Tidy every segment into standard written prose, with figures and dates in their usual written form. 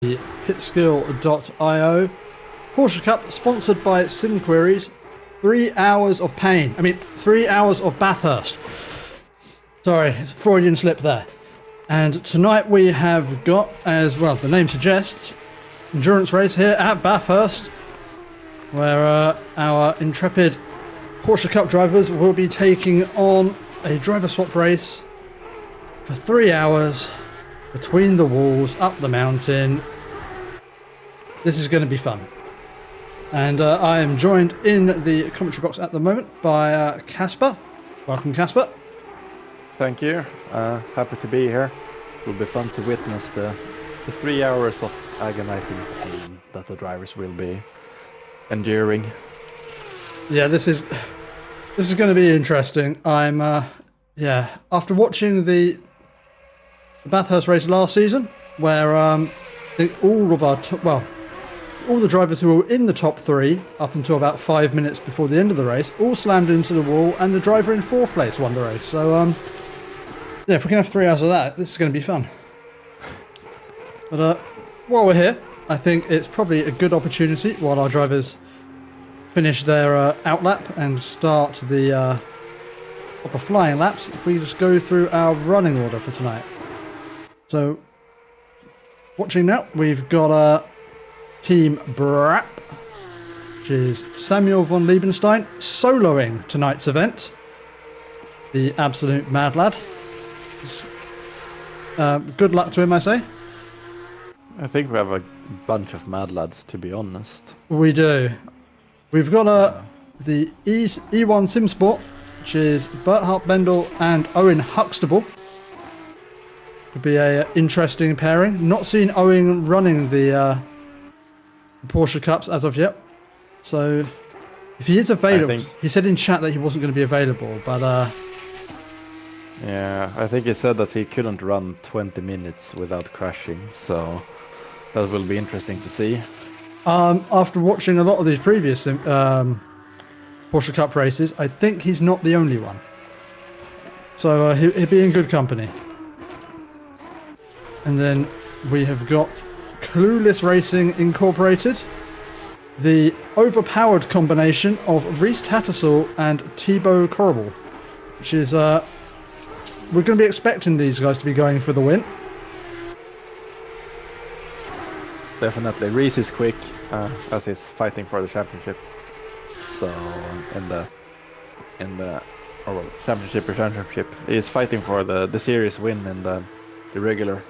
The Pitskill.io Porsche Cup sponsored by SimQuips. 3 hours of pain. 3 hours of Bathurst. Sorry, it's a Freudian slip there. And tonight we have got, as well, the name suggests, endurance race here at Bathurst, where our intrepid Porsche Cup drivers will be taking on a driver swap race for 3 hours between the walls, up the mountain. This is going to be fun. And I am joined in the commentary box at the moment by Casper. Welcome, Casper. Thank you. Happy to be here. It will be fun to witness the 3 hours of agonizing pain that the drivers will be enduring. Yeah, this is going to be interesting. I'm after watching the Bathurst race last season, where I think all of our all the drivers who were in the top three up until about 5 minutes before the end of the race all slammed into the wall, and the driver in fourth place won the race. So yeah, if we can have 3 hours of that, this is going to be fun. But while we're here, I think it's probably a good opportunity while our drivers finish their outlap and start the proper flying laps, if we just go through our running order for tonight. So, watching now, we've got Team Brap, which is Samuel von Liebenstein, soloing tonight's event. The absolute mad lad. Good luck to him, I say. I think we have a bunch of mad lads, to be honest. We do. We've got the E1 Simsport, which is Berthard Bendel and Owen Huxtable. Could be a interesting pairing. Not seen Owen running the Porsche Cups as of yet. So if he is available, he said in chat that he wasn't going to be available, but yeah, I think he said that he couldn't run 20 minutes without crashing, so that will be interesting to see. After watching a lot of these previous Porsche Cup races, I think he's not the only one. So he'll be in good company. And then we have got Clueless Racing Incorporated, the overpowered combination of Reese Tattersall and Thibaut Corrible, which is we're going to be expecting these guys to be going for the win. Definitely. Reese is quick, as he's fighting for the championship. So championship. He's fighting for the series win in the regular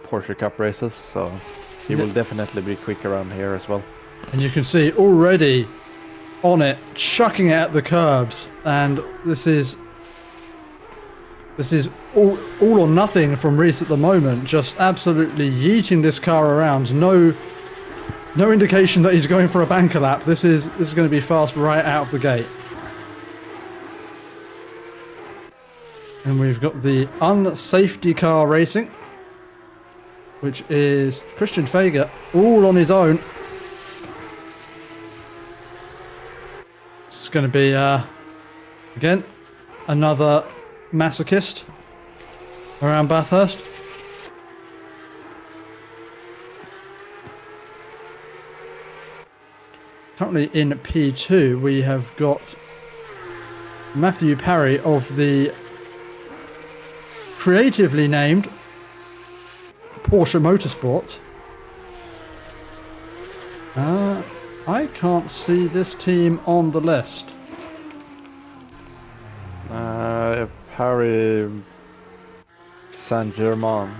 Porsche Cup races, so he will definitely be quick around here as well. And you can see already on it, chucking it at the curbs, and this is all or nothing from Reese at the moment, just absolutely yeeting this car around. No indication that he's going for a banker lap. This is going to be fast right out of the gate. And we've got the unsafety car racing, which is Christian Fager, all on his own. This is going to be, again, another masochist around Bathurst. Currently in P2, we have got Matthew Parry of the creatively named Porsche Motorsport. I can't see this team on the list. Paris Saint-Germain.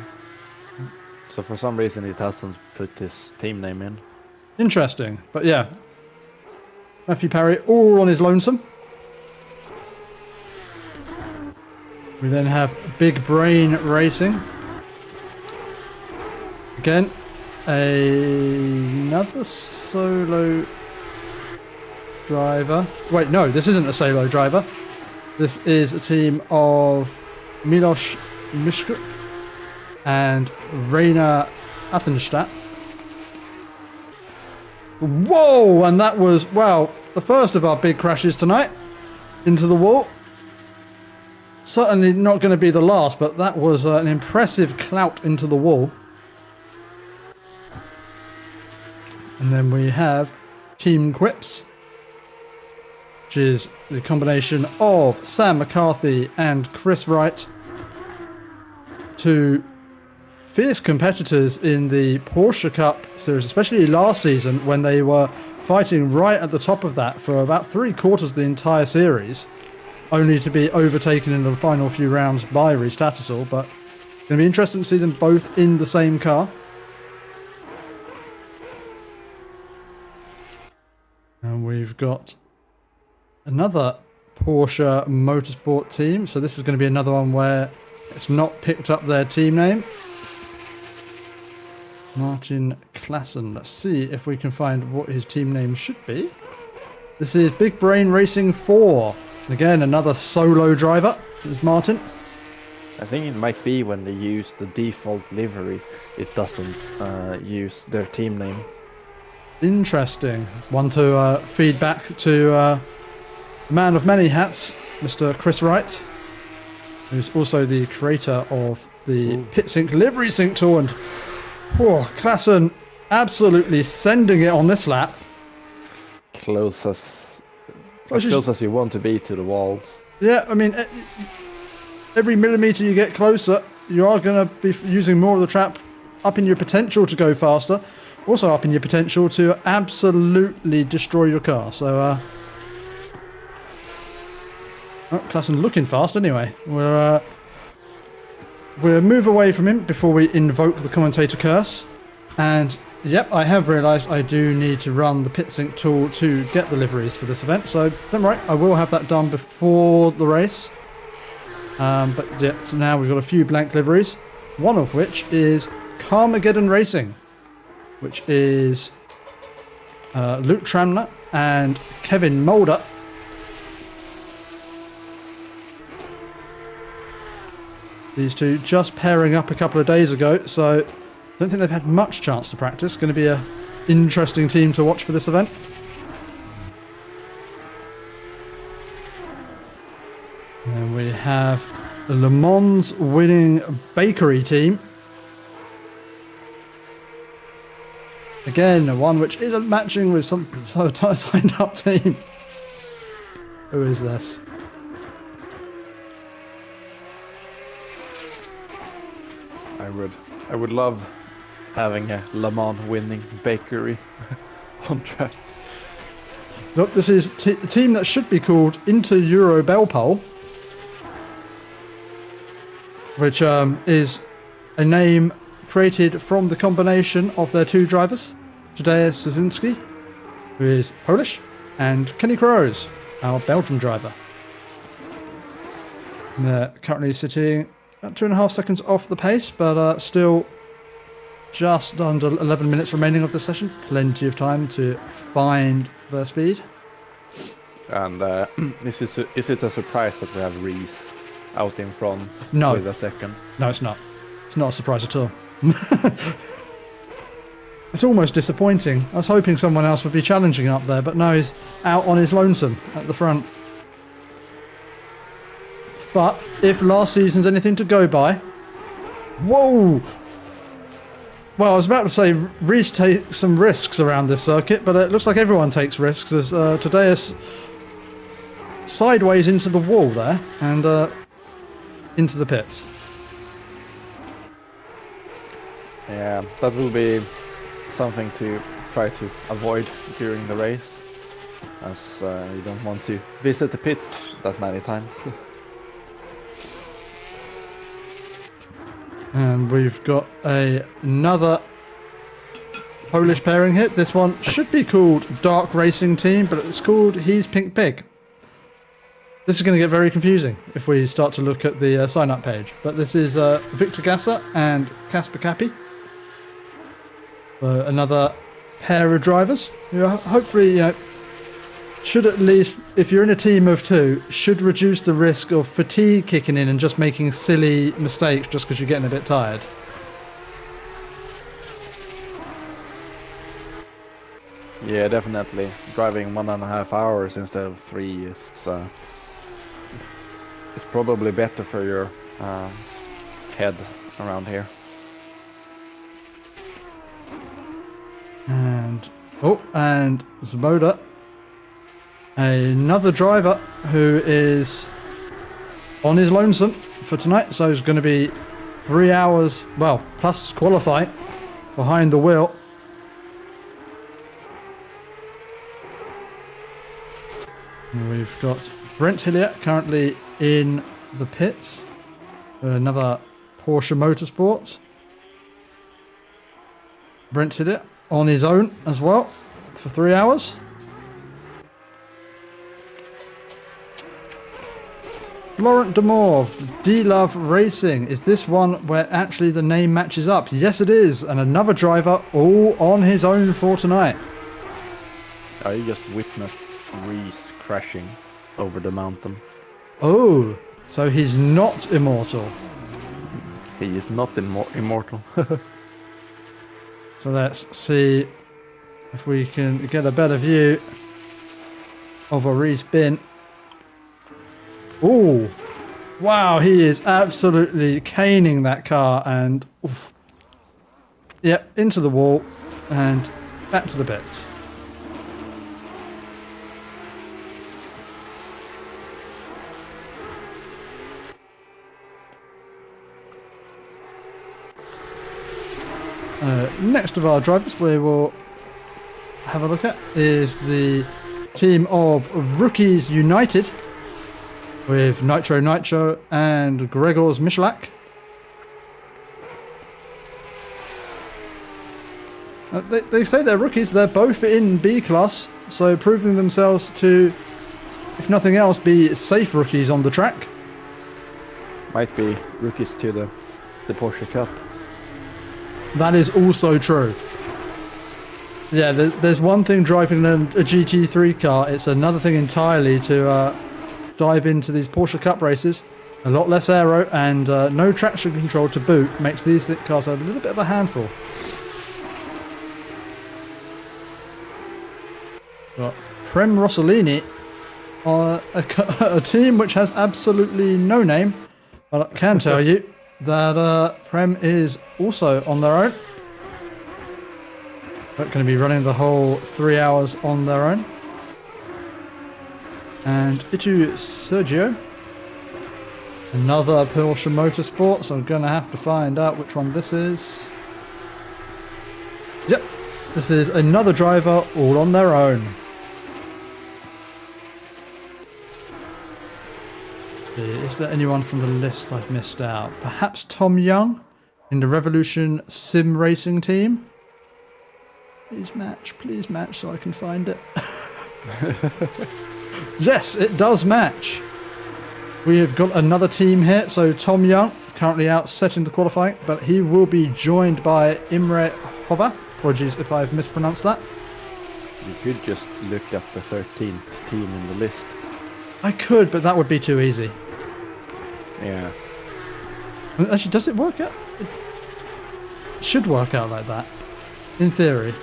So for some reason it hasn't put his team name in. Interesting, but yeah. Matthew Parry all on his lonesome. We then have Big Brain Racing. Again, another solo driver. Wait, no, this isn't a solo driver. This is a team of Milos Mishkuk and Rainer Athenstadt. Whoa! And that was, well, the first of our big crashes tonight into the wall. Certainly not going to be the last, but that was an impressive clout into the wall. And then we have SimQuips, which is the combination of Sam McCarthy and Chris Wright, two fierce competitors in the Porsche Cup series, especially last season when they were fighting right at the top of that for about 3/4 of the entire series, only to be overtaken in the final few rounds by Rhys Tattersall. But it's going to be interesting to see them both in the same car. And we've got another Porsche Motorsport team. So this is going to be another one where it's not picked up their team name. Martin Klassen. Let's see if we can find what his team name should be. This is Big Brain Racing 4. Again, another solo driver is Martin. I think it might be when they use the default livery, it doesn't use their team name. Interesting. One to feed back to man of many hats, Mr. Chris Wright, who's also the creator of the Pitskill Livery Sync Tool. And Klassen absolutely sending it on this lap. Close as close as you want to be to the walls. Yeah, I mean, every millimetre you get closer, you are going to be using more of the track, upping your potential to go faster, also upping your potential to absolutely destroy your car. So, Klassen looking fast anyway. We'll move away from him before we invoke the commentator curse. And yep, I have realised I do need to run the PitSync tool to get the liveries for this event. So don't worry, I will have that done before the race. But yeah, so now we've got a few blank liveries. One of which is Carmageddon Racing, which is Luke Tramner and Kevin Mulder. These two just pairing up a couple of days ago, so I don't think they've had much chance to practice. Going to be an interesting team to watch for this event. And we have the Le Mans winning bakery team. Again, one which isn't matching with some signed up team. Who is this? I would love having a Le Mans winning bakery on track. Look, this is a team that should be called Inter Euro Belpole, which is a name created from the combination of their two drivers, Tadeusz Szynski, who is Polish, and Kenny Kroos, our Belgian driver. And they're currently sitting about 2.5 seconds off the pace, but still just under 11 minutes remaining of the session. Plenty of time to find their speed. And is it a surprise that we have Rhys out in front No. with a second? No, it's not. It's not a surprise at all. It's almost disappointing. I was hoping someone else would be challenging up there, but no, he's out on his lonesome at the front. But if last season's anything to go by... Whoa! Well, I was about to say Rhys takes some risks around this circuit, but it looks like everyone takes risks as Tadeusz sideways into the wall there and into the pits. Yeah, that will be something to try to avoid during the race, as you don't want to visit the pits that many times. And we've got another Polish pairing hit. This one should be called Dark Racing Team, but it's called He's Pink Pig. This is going to get very confusing if we start to look at the sign-up page. But this is Victor Gasser and Kasper Kapi. Another pair of drivers who hopefully, should at least, if you're in a team of two, should reduce the risk of fatigue kicking in and just making silly mistakes just because you're getting a bit tired. Yeah, definitely. Driving 1.5 hours instead of 3 is it's probably better for your head around here. And Oh, and Zmoda, another driver who is on his lonesome for tonight. So it's going to be 3 hours, well, plus qualifying behind the wheel. And we've got Brent Hillier currently in the pits. Another Porsche Motorsport. Brent Hillier on his own as well for 3 hours. Laurent Demore, D-Love Racing. Is this one where actually the name matches up? Yes, it is. And another driver all on his own for tonight. I just witnessed Reese crashing over the mountain. Oh, so he's not immortal. He is not immortal. So let's see if we can get a better view of a Reese bin. Oh, wow, he is absolutely caning that car and oof. Yep, into the wall and back to the bits. Next of our drivers we will have a look at is the team of Rookies United with Nitro and Gregor's Michalak. They say they're rookies, they're both in B class, so proving themselves to, if nothing else, be safe rookies on the track. Might be rookies to the Porsche Cup. That is also true. Yeah, there's one thing driving a GT3 car, it's another thing entirely to dive into these Porsche Cup races. A lot less aero and no traction control to boot makes these cars a little bit of a handful. Got Prem Rossellini on a team which has absolutely no name, but I can tell you that Prem is also on their own. They're going to be running the whole 3 hours on their own. And Itu Sergio, another Porsche Motorsport, so I'm going to have to find out which one this is. Yep, this is another driver all on their own. Is there anyone from the list I've missed out? Perhaps Tom Young in the Revolution Sim Racing team? Please match so I can find it. Yes, it does match. We have got another team here. So Tom Young, currently out setting the qualifying, but he will be joined by Imre Hovath. Apologies if I've mispronounced that. You could just look at the 13th team in the list. I could, but that would be too easy. Yeah. Actually, does it work out? It should work out like that. In theory.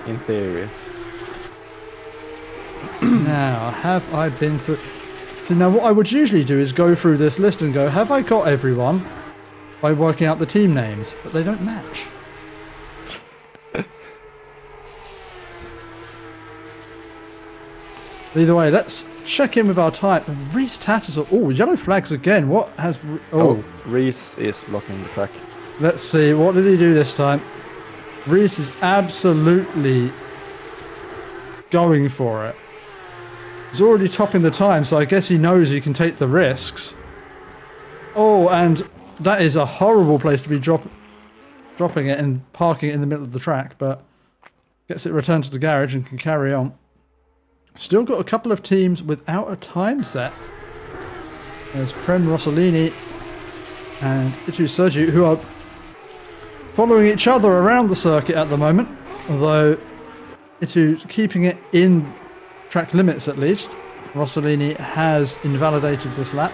In theory. Now, have I been through... So now what I would usually do is go through this list and go, have I got everyone? By working out the team names, but they don't match. Either way, let's check in with our time. Reese Tattersall. Oh, yellow flags again. What has... Oh, Reese is blocking the track. Let's see. What did he do this time? Reese is absolutely going for it. He's already topping the time, so I guess he knows he can take the risks. Oh, and that is a horrible place to be dropping it and parking it in the middle of the track, but gets it returned to the garage and can carry on. Still got a couple of teams without a time set. There's Prem Rossellini and Itu Sergiu, who are following each other around the circuit at the moment, although Itu keeping it in track limits at least. Rossellini has invalidated this lap.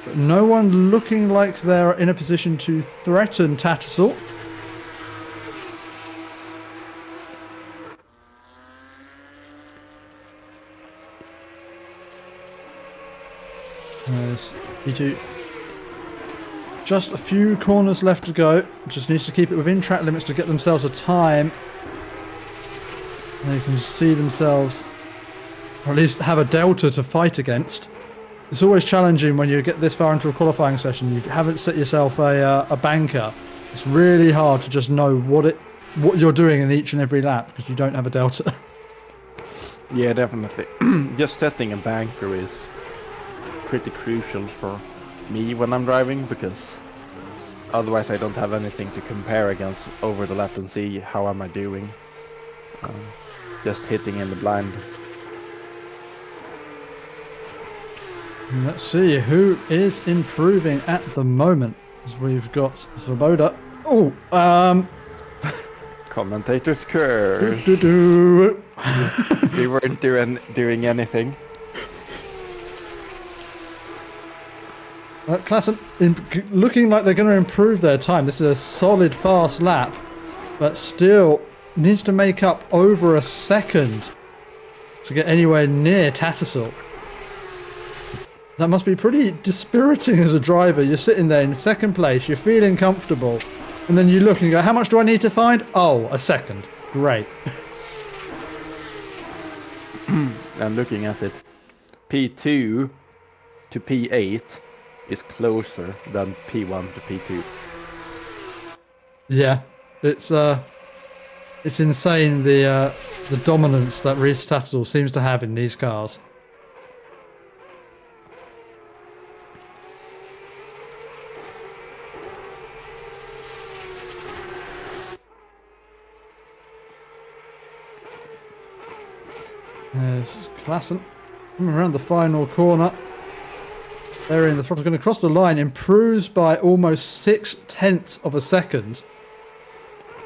But no one looking like they're in a position to threaten Tattersall. There's Itu just a few corners left to go. Just needs to keep it within track limits to get themselves a time. They can see themselves, or at least have a delta to fight against. It's always challenging when you get this far into a qualifying session. You haven't set yourself a banker. It's really hard to just know what you're doing in each and every lap because you don't have a delta. Yeah, definitely. Just setting a banker is pretty crucial for me when I'm driving, because otherwise I don't have anything to compare against over the lap and see how am I doing. Just hitting in the blind. Let's see who is improving at the moment. As we've got Svoboda. Oh, Commentator's curse. We weren't doing anything. Klassen looking like they're going to improve their time. This is a solid fast lap, but still needs to make up over a second to get anywhere near Tattersall. That must be pretty dispiriting as a driver. You're sitting there in second place, you're feeling comfortable, and then you look and go, how much do I need to find? Oh, a second. Great. And looking at it, P2 to P8 is closer than P1 to P2. Yeah, it's insane the dominance that Reese Tattersall seems to have in these cars. There's Klassen coming around the final corner. They're in the front, going to cross the line, improves by almost 0.6 of a second.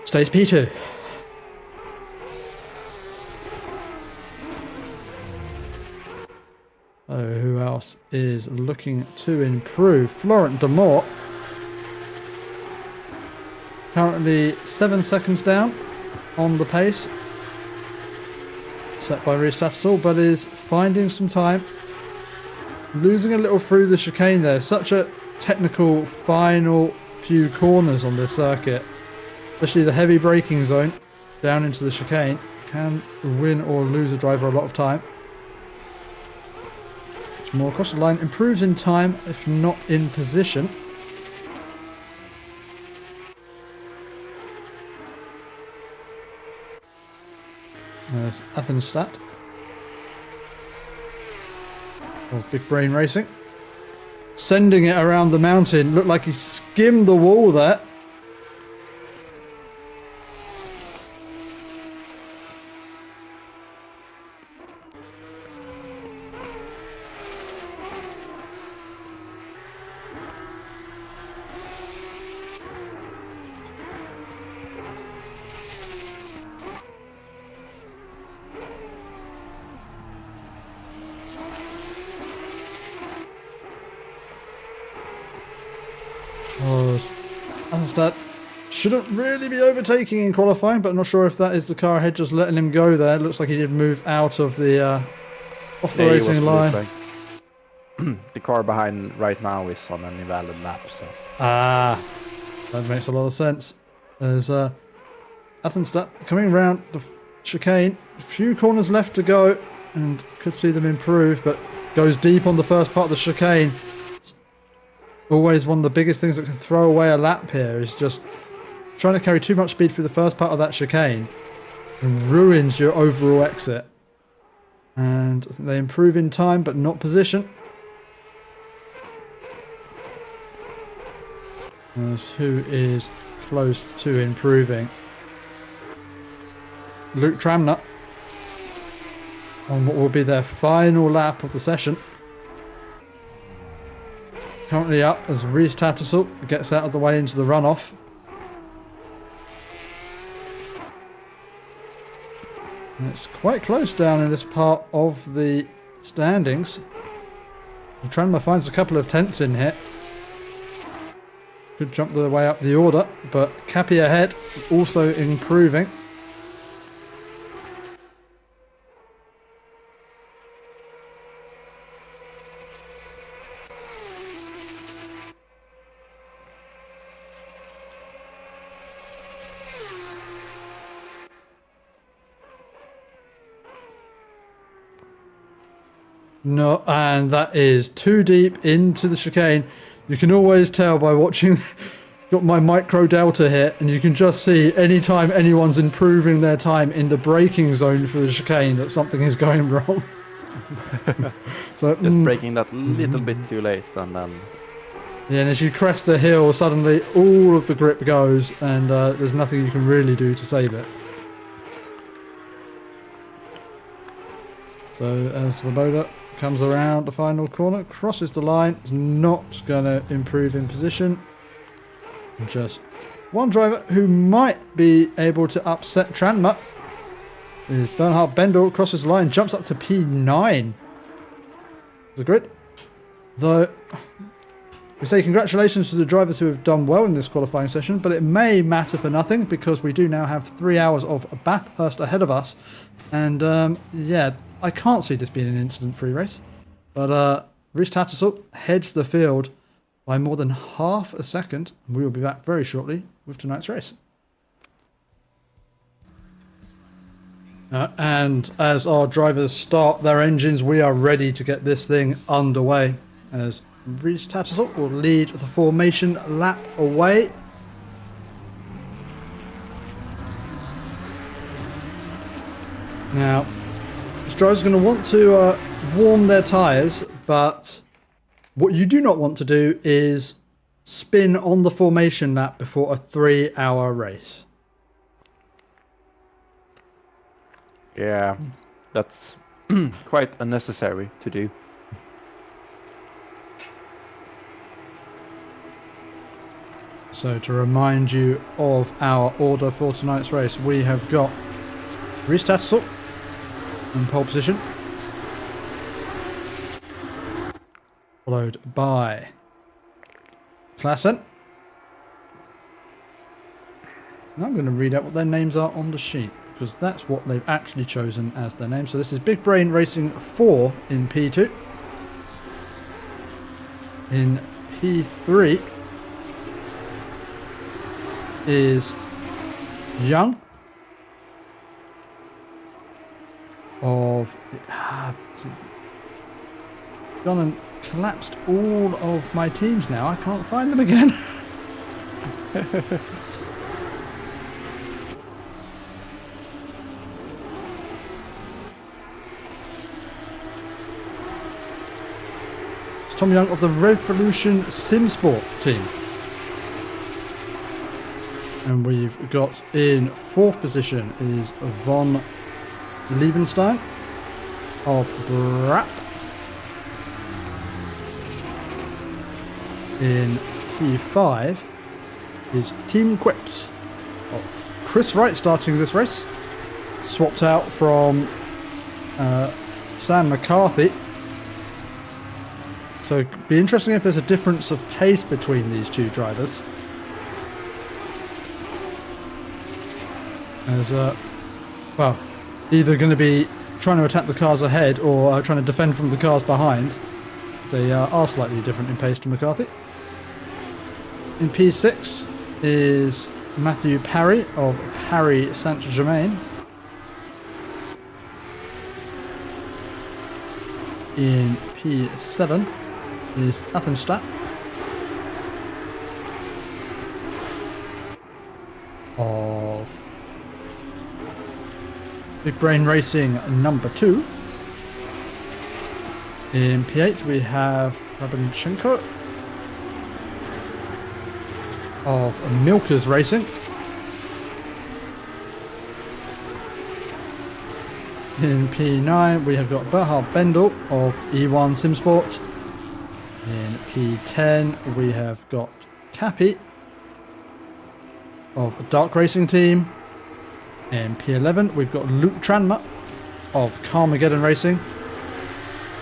Stays P2. Oh, who else is looking to improve? Florent Demort. Currently 7 seconds down on the pace. Set by Reese Tattersall, but is finding some time. Losing a little through the chicane there. Such a technical final few corners on this circuit. Especially the heavy braking zone down into the chicane. Can win or lose a driver a lot of time. Much more across the line. Improves in time, if not in position. There's Athenstadt. Oh, Big Brain Racing. Sending it around the mountain. Looked like he skimmed the wall there. That shouldn't really be overtaking in qualifying, but I'm not sure if that is the car ahead just letting him go there. It looks like he did move out of the off the racing line. The car behind right now is on an invalid lap, so. That makes a lot of sense. There's Athenstadt coming round the chicane. A few corners left to go, and could see them improve, but goes deep on the first part of the chicane. Always one of the biggest things that can throw away a lap here is just trying to carry too much speed through the first part of that chicane and ruins your overall exit. And I think they improve in time but not position. As who is close to improving? Luke Tramner on what will be their final lap of the session. Currently up as Reese Tattersall gets out of the way into the runoff. And it's quite close down in this part of the standings. Tranmere finds a couple of tenths in here. Could jump their way up the order, but Cappy ahead, also improving. No, and that is too deep into the chicane. You can always tell by watching. Got my micro delta here, and you can just see anytime anyone's improving their time in the braking zone for the chicane that something is going wrong. So Just braking that little bit too late, and then yeah, and as you crest the hill, suddenly all of the grip goes, and there's nothing you can really do to save it. So as Svoboda comes around the final corner, crosses the line, is not going to improve in position. Just one driver who might be able to upset Tranma is Bernhard Bendel, crosses the line, jumps up to P9. The grid. Though we say congratulations to the drivers who have done well in this qualifying session, but it may matter for nothing because we do now have 3 hours of Bathurst ahead of us. And yeah, I can't see this being an incident-free race. But Rhys Tattersall heads the field by more than half a second. We will be back very shortly with tonight's race. And as our drivers start their engines, we are ready to get this thing underway. As Rhys Tattersall will lead the formation lap away. Now, this driver's going to want to warm their tyres, but what you do not want to do is spin on the formation lap before a 3-hour race. yeah, that's quite unnecessary to do. So to remind you of our order for tonight's race, we have got Rhys Tattersall in pole position, followed by Klassen. Now I'm going to read out what their names are on the sheet, because that's what they've actually chosen as their name. So this is Big Brain Racing 4 in P2. In P3 is Young of gone and collapsed all of my teams now. I can't find them again. It's Tom Young of the Revolution SimSport team. And we've got in 4th position is Von Liebenstein of Brap. In P5 is Team Quips of Chris Wright starting this race. Swapped out from Sam McCarthy. So it'd be interesting if there's a difference of pace between these two drivers. As, well, either going to be trying to attack the cars ahead or trying to defend from the cars behind. They are slightly different in pace to McCarthy. In P6 is Matthew Parry of Parry Saint-Germain. In P7 is Athenstadt of Big Brain Racing number 2. In P8 we have Rabanchenko of Milkers Racing. In P9 we have got Bernhard Bendel of E1 SimSport. In P10 we have got Cappy of Dark Racing Team. In P11 we've got Luke Tranma of Carmageddon Racing.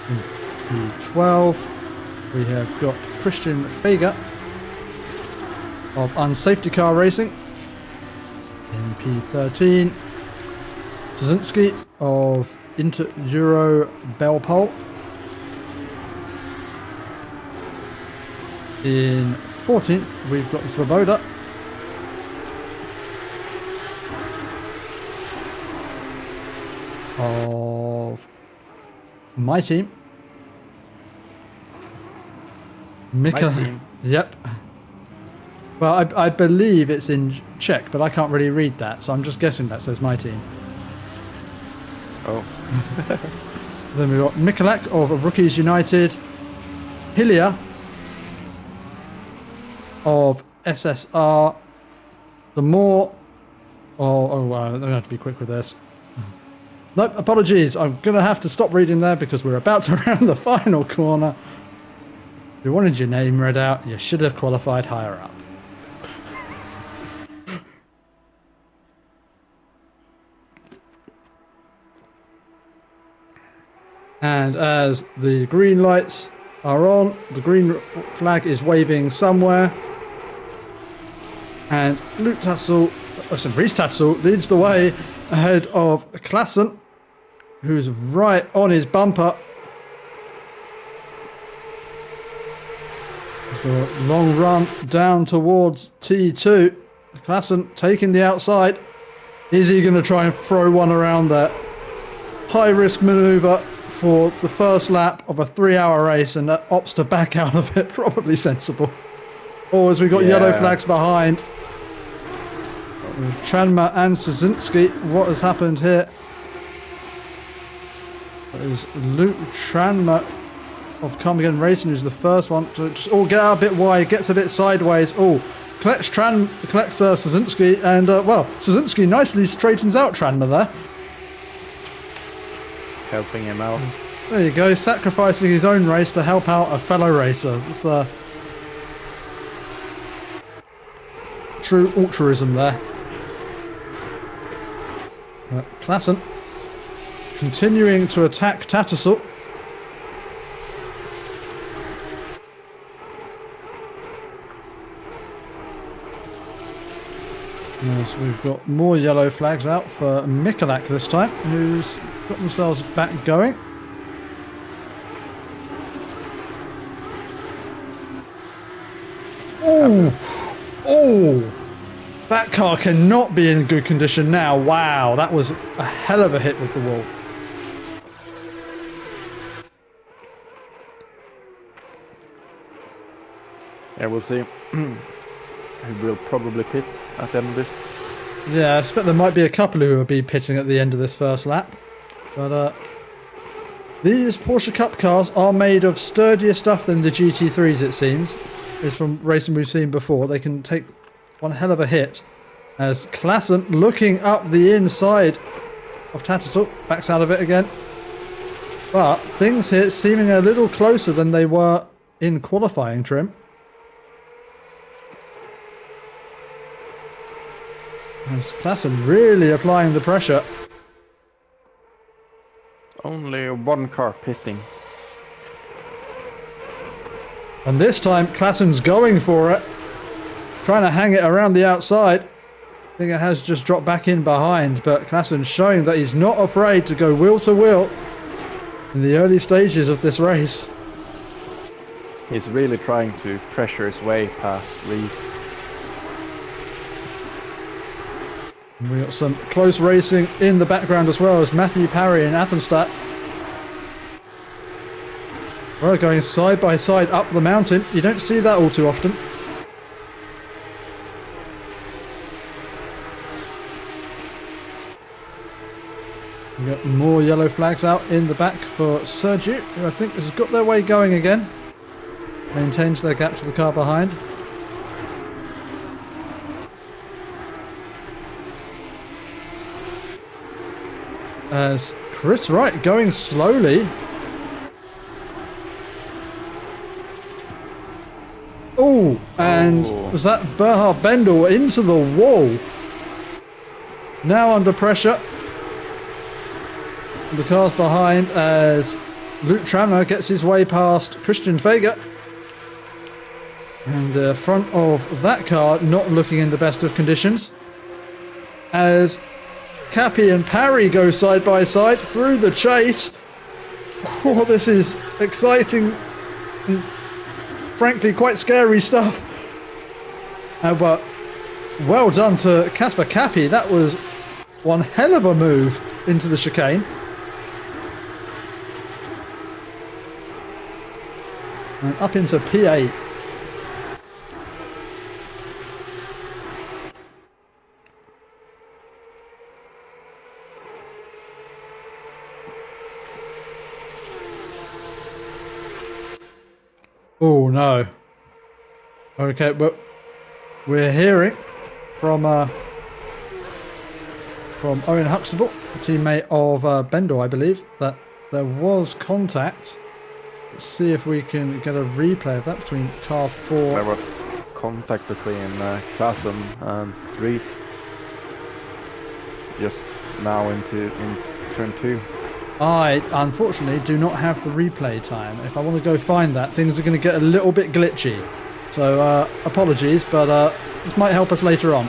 In P12 we have got Christian Fager of Unsafety Car Racing. In P13 Szynski of Inter Euro Belpol. In 14th we've got Svoboda of my team. Mikkel. Yep. Well, I believe it's in Czech, but I can't really read that, so I'm just guessing that says my team. Oh. Then we've got Mikulak of Rookies United, Hillier of SSR, the more. I'm going to have to be quick with this. Nope, apologies. I'm going to have to stop reading there because we're about to round the final corner. If you wanted your name read out, you should have qualified higher up. And as the green lights are on, the green flag is waving somewhere. And Luke Tassel, Reese Tassel leads the way ahead of Klassen, who's right on his bumper. It's a long run down towards T2. Klassen taking the outside. Is he going to try and throw one around there? High risk maneuver for the first lap of a 3-hour race, and opts to back out of it. Probably sensible. Or as we got yellow flags behind. With Tranma and Szynski, what has happened here? It is Luke Tranma of Come Again Racing who's the first one to just get out a bit wide, gets a bit sideways. Collects Szynski, and Szynski nicely straightens out Tranma there. Helping him out. There you go, sacrificing his own race to help out a fellow racer. It's true altruism there. Klassen continuing to attack Tattersall. Yes, we've got more yellow flags out for Mikulak this time, who's got themselves back going. Oh! That car cannot be in good condition now. Wow, that was a hell of a hit with the wall. Yeah, we'll see. He will probably pit at the end of this. Yeah, I expect there might be a couple who will be pitting at the end of this first lap. But these Porsche Cup cars are made of sturdier stuff than the GT3s, it seems. It's from racing we've seen before. They can take one hell of a hit. As Klassen looking up the inside of Tattersall, backs out of it again. But things here seeming a little closer than they were in qualifying trim. As Klassen really applying the pressure. Only one car pitting. And this time Klassen's going for it. Trying to hang it around the outside. I think it has just dropped back in behind, but Klassen's showing that he's not afraid to go wheel to wheel in the early stages of this race. He's really trying to pressure his way past Reese. We got some close racing in the background as well as Matthew Parry and Athenstadt. Well, going side by side up the mountain. You don't see that all too often. We've got more yellow flags out in the back for Sergio, who I think has got their way going again. Maintains their gap to the car behind. As Chris Wright going slowly. Was that Berhard Bendel into the wall? Now under pressure. The car's behind as Luke Tranmer gets his way past Christian Fager. And the front of that car not looking in the best of conditions. As Cappy and Parry go side by side through the chase. Oh, this is exciting and frankly quite scary stuff. But well done to Casper Cappy. That was one hell of a move into the chicane. And up into P8. Oh no. Okay, but we're hearing from Owen Huxtable, a teammate of Bendel, I believe, that there was contact. Let's see if we can get a replay of that between car 4. There was contact between Klassen and Reese just now in turn 2. I, unfortunately, do not have the replay time. If I want to go find that, things are going to get a little bit glitchy. So, apologies, but this might help us later on.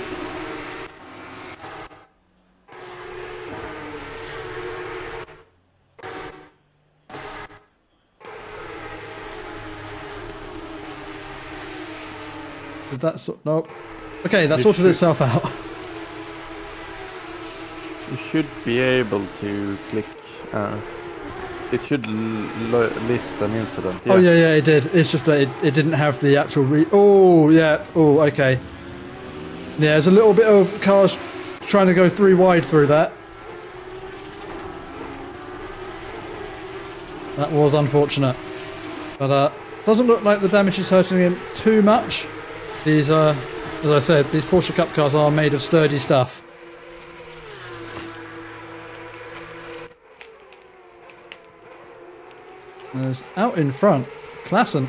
Did that no. Okay, that sorted itself out. You should be able to click. It should list an incident. Yeah. Oh yeah, it did. It's just that it didn't have the actual Oh yeah. Oh okay. Yeah, there's a little bit of cars trying to go 3 wide through that. That was unfortunate, but doesn't look like the damage is hurting him too much. These as I said, these Porsche Cup cars are made of sturdy stuff. There's out in front, Klassen.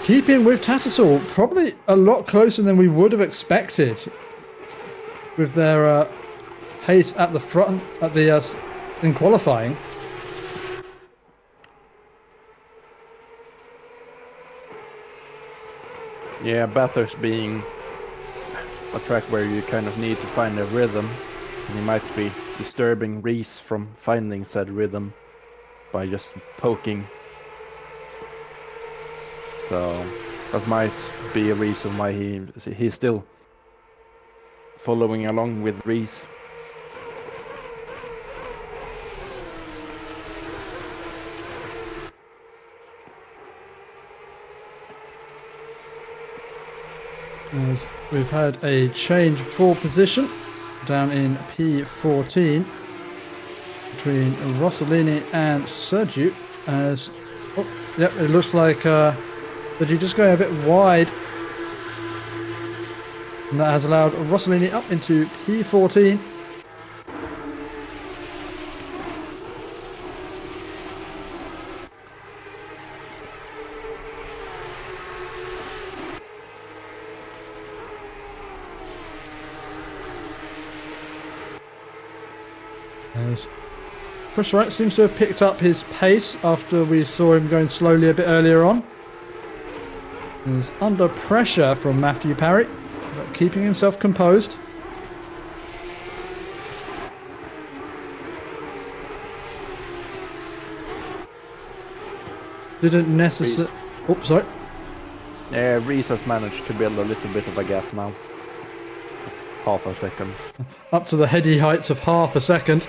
Keeping with Tattersall, probably a lot closer than we would have expected with their pace at the front at the in qualifying. Yeah, Bathurst being a track where you kind of need to find a rhythm, and you might be disturbing Reese from finding said rhythm by just poking. So that might be a reason why he's still following along with Reese. As we've had a change for position down in P14 between Rossellini and Sergio. As yep, it looks like Sergio just going a bit wide, and that has allowed Rossellini up into P14. As Chris Wright seems to have picked up his pace after we saw him going slowly a bit earlier on. He's under pressure from Matthew Parry, but keeping himself composed. Didn't necessarily... Oops, sorry. Yeah, Reese has managed to build a little bit of a gap now. Of half a second. Up to the heady heights of half a second.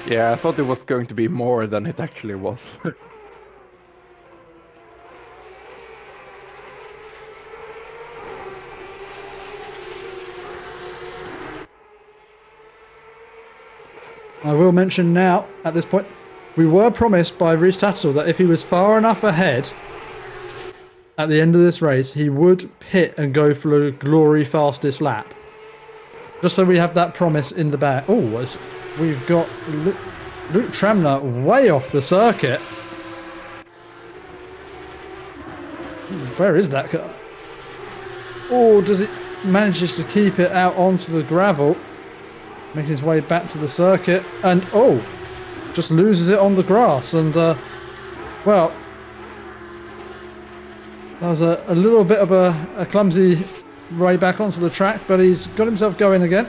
Yeah, I thought it was going to be more than it actually was. I will mention now, at this point, we were promised by Rhys Tattersall that if he was far enough ahead at the end of this race, he would pit and go for a glory fastest lap. Just so we have that promise in the bag. Oh, we've got Luke Tramner way off the circuit. Where is that car? Oh, does it manages to keep it out onto the gravel, making his way back to the circuit, and oh, just loses it on the grass. And well, that was a little bit of a clumsy way back onto the track, but he's got himself going again.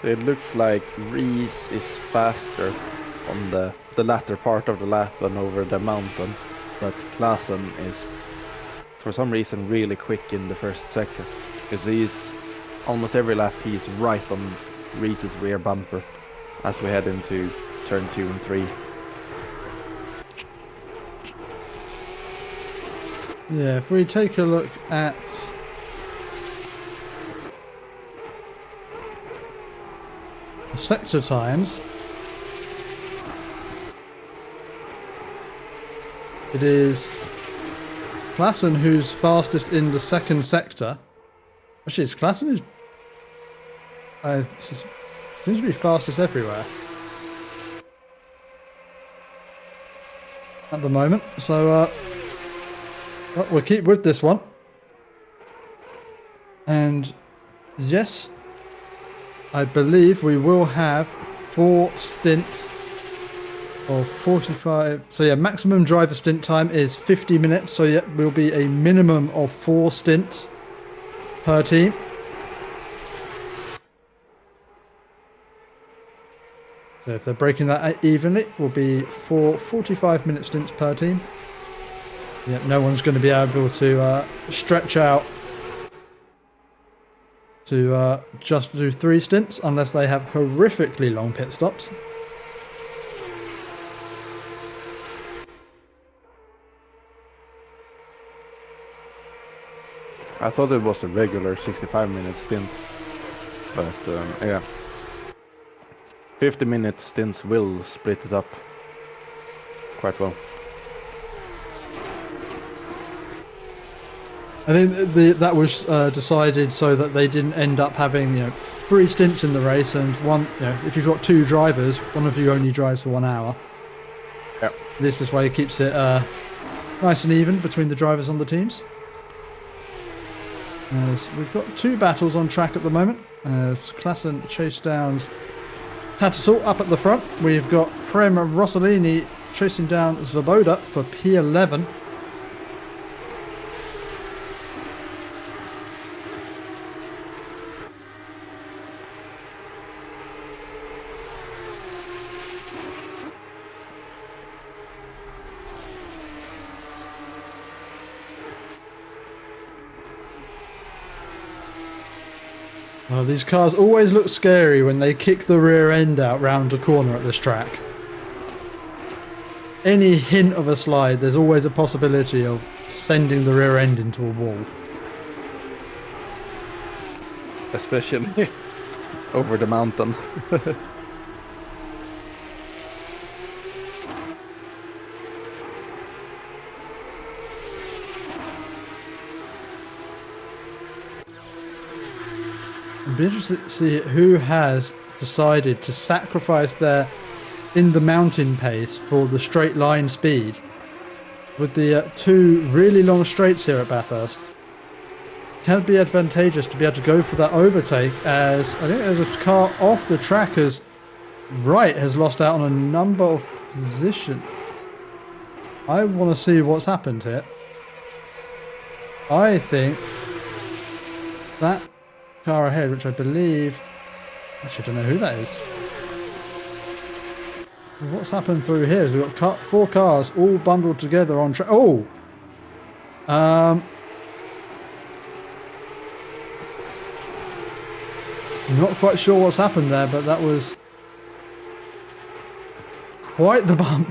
It looks like Reese is faster on the latter part of the lap and over the mountain, but Klassen is for some reason really quick in the first sector, because he's almost every lap he's right on Reese's rear bumper as we head into turn 2 and 3. Yeah, if we take a look at the sector times, it is Klassen who's fastest in the second sector. Actually, it's Klassen who's seems to be fastest everywhere at the moment. So well, we'll keep with this one. And yes, I believe we will have 4 stints of 45. So yeah, maximum driver stint time is 50 minutes. So yeah, will be a minimum of 4 stints per team. So if they're breaking that evenly, will be 4 45-minute stints per team. Yeah, no one's going to be able to stretch out to just do 3 stints unless they have horrifically long pit stops. I thought it was a regular 65-minute stint, but yeah. 50-minute stints will split it up quite well. I think that was decided so that they didn't end up having 3 stints in the race and one. If you've got 2 drivers, one of you only drives for 1 hour. Yeah. This way it keeps it nice and even between the drivers on the teams. As we've got 2 battles on track at the moment. As Klassen chase downs Tattersall up at the front. We've got Prem Rossellini chasing down Svoboda for P11. Oh, these cars always look scary when they kick the rear end out round a corner at this track. Any hint of a slide, there's always a possibility of sending the rear end into a wall. Especially over the mountain. I'd be interested to see who has decided to sacrifice their in the mountain pace for the straight line speed. With the 2 really long straights here at Bathurst, can it be advantageous to be able to go for that overtake, as I think there's a car off the track as Wright has lost out on a number of positions. I want to see what's happened here. I think that car ahead, which I believe, actually I don't know who that is. What's happened through here is we've got 4 cars all bundled together on track. Oh! Not quite sure what's happened there, but that was quite the bump.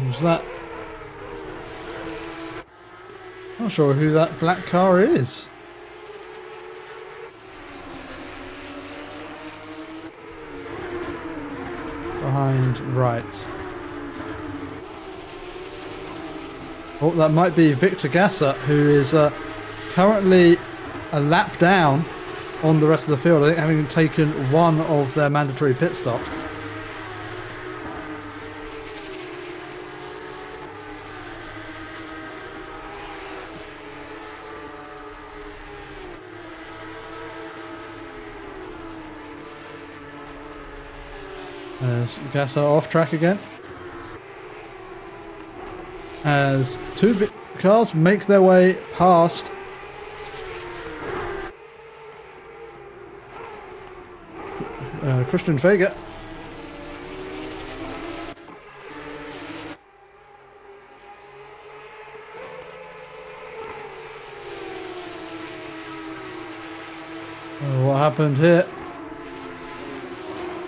Was that? Not sure who that black car is. Behind right. Oh, that might be Victor Gasser, who is currently a lap down on the rest of the field, I think, having taken 1 of their mandatory pit stops. As Gasser off track again. As 2 cars make their way past Christian Fager. What happened here?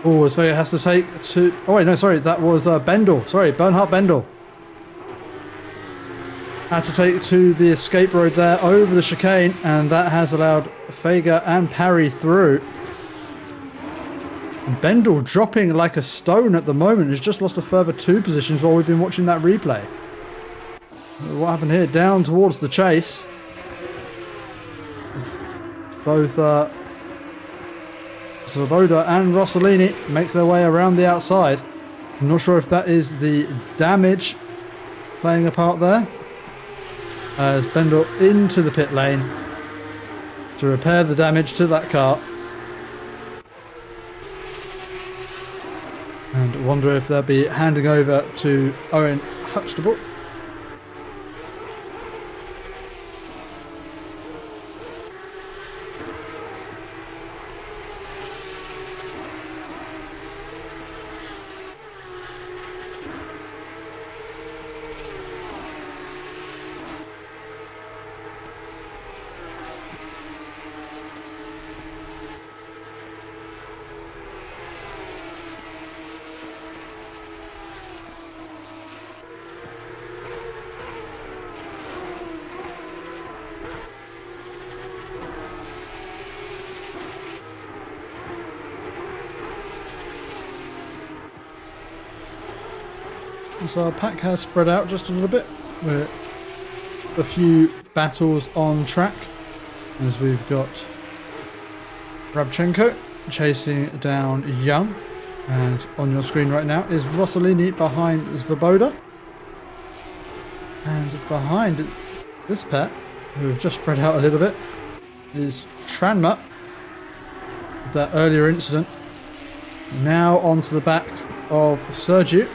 Oh, so it has to take 2. Oh wait, no, sorry, that was Bendel. Sorry, Bernhard Bendel. had to take to the escape road there over the chicane, and that has allowed Fager and Parry through. And Bendel dropping like a stone at the moment. Has just lost a further 2 positions while we've been watching that replay. What happened here? Down towards the chase. Both Svoboda and Rossellini make their way around the outside. I'm not sure if that is the damage playing a part there. As Bendel into the pit lane to repair the damage to that car. And wonder if they'll be handing over to Owen Huxtable. So our pack has spread out just a little bit with a few battles on track, as we've got Rabchenko chasing down Young, and on your screen right now is Rossellini behind Svoboda, and behind this pair, who have just spread out a little bit, is Tranma with that earlier incident. Now onto the back of Sergiu.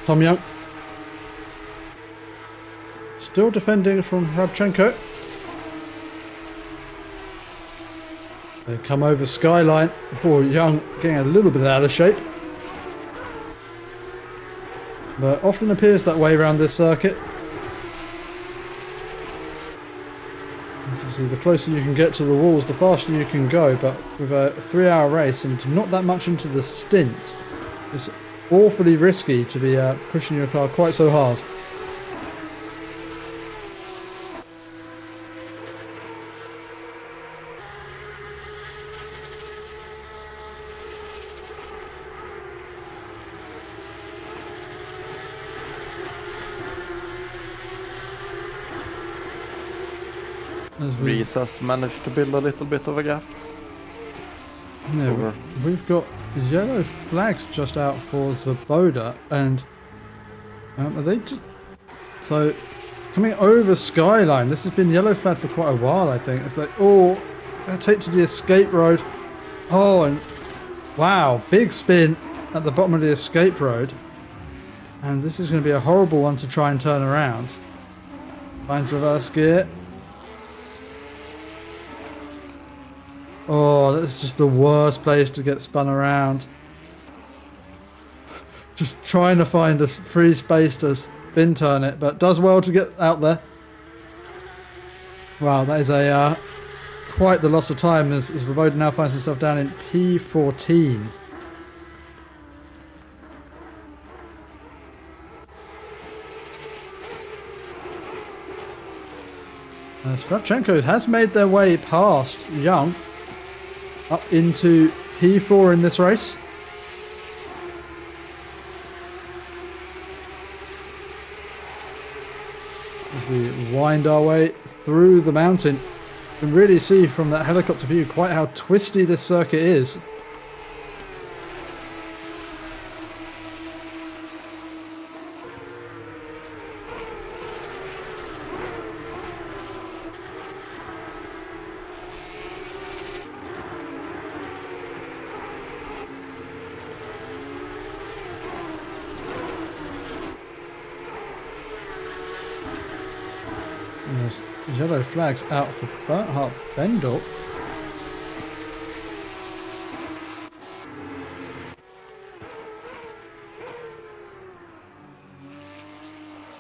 Tom Young still defending from Rabchenko. They come over Skyline. Oh, Young getting a little bit out of shape, but often appears that way around this circuit. Obviously, the closer you can get to the walls, the faster you can go, but with a 3-hour race and not that much into the stint, it's awfully risky to be pushing your car quite so hard. Reese has managed to build a little bit of a gap. Yeah, we've got yellow flags just out for Svoboda, and are they just so coming over Skyline? This has been yellow flagged for quite a while, I think. It's like, oh, I take to the escape road. Oh, and wow, big spin at the bottom of the escape road, and this is going to be a horrible one to try and turn around. Finds reverse gear. Oh, that's just the worst place to get spun around. Just trying to find a free space to spin turn it, but does well to get out there. Wow, that is a quite the loss of time as Svoboda now finds himself down in P14. Svrapchenko has made their way past Young up into P4 in this race. As we wind our way through the mountain, you can really see from that helicopter view quite how twisty this circuit is. There's yellow flags out for Bernhard Bendel.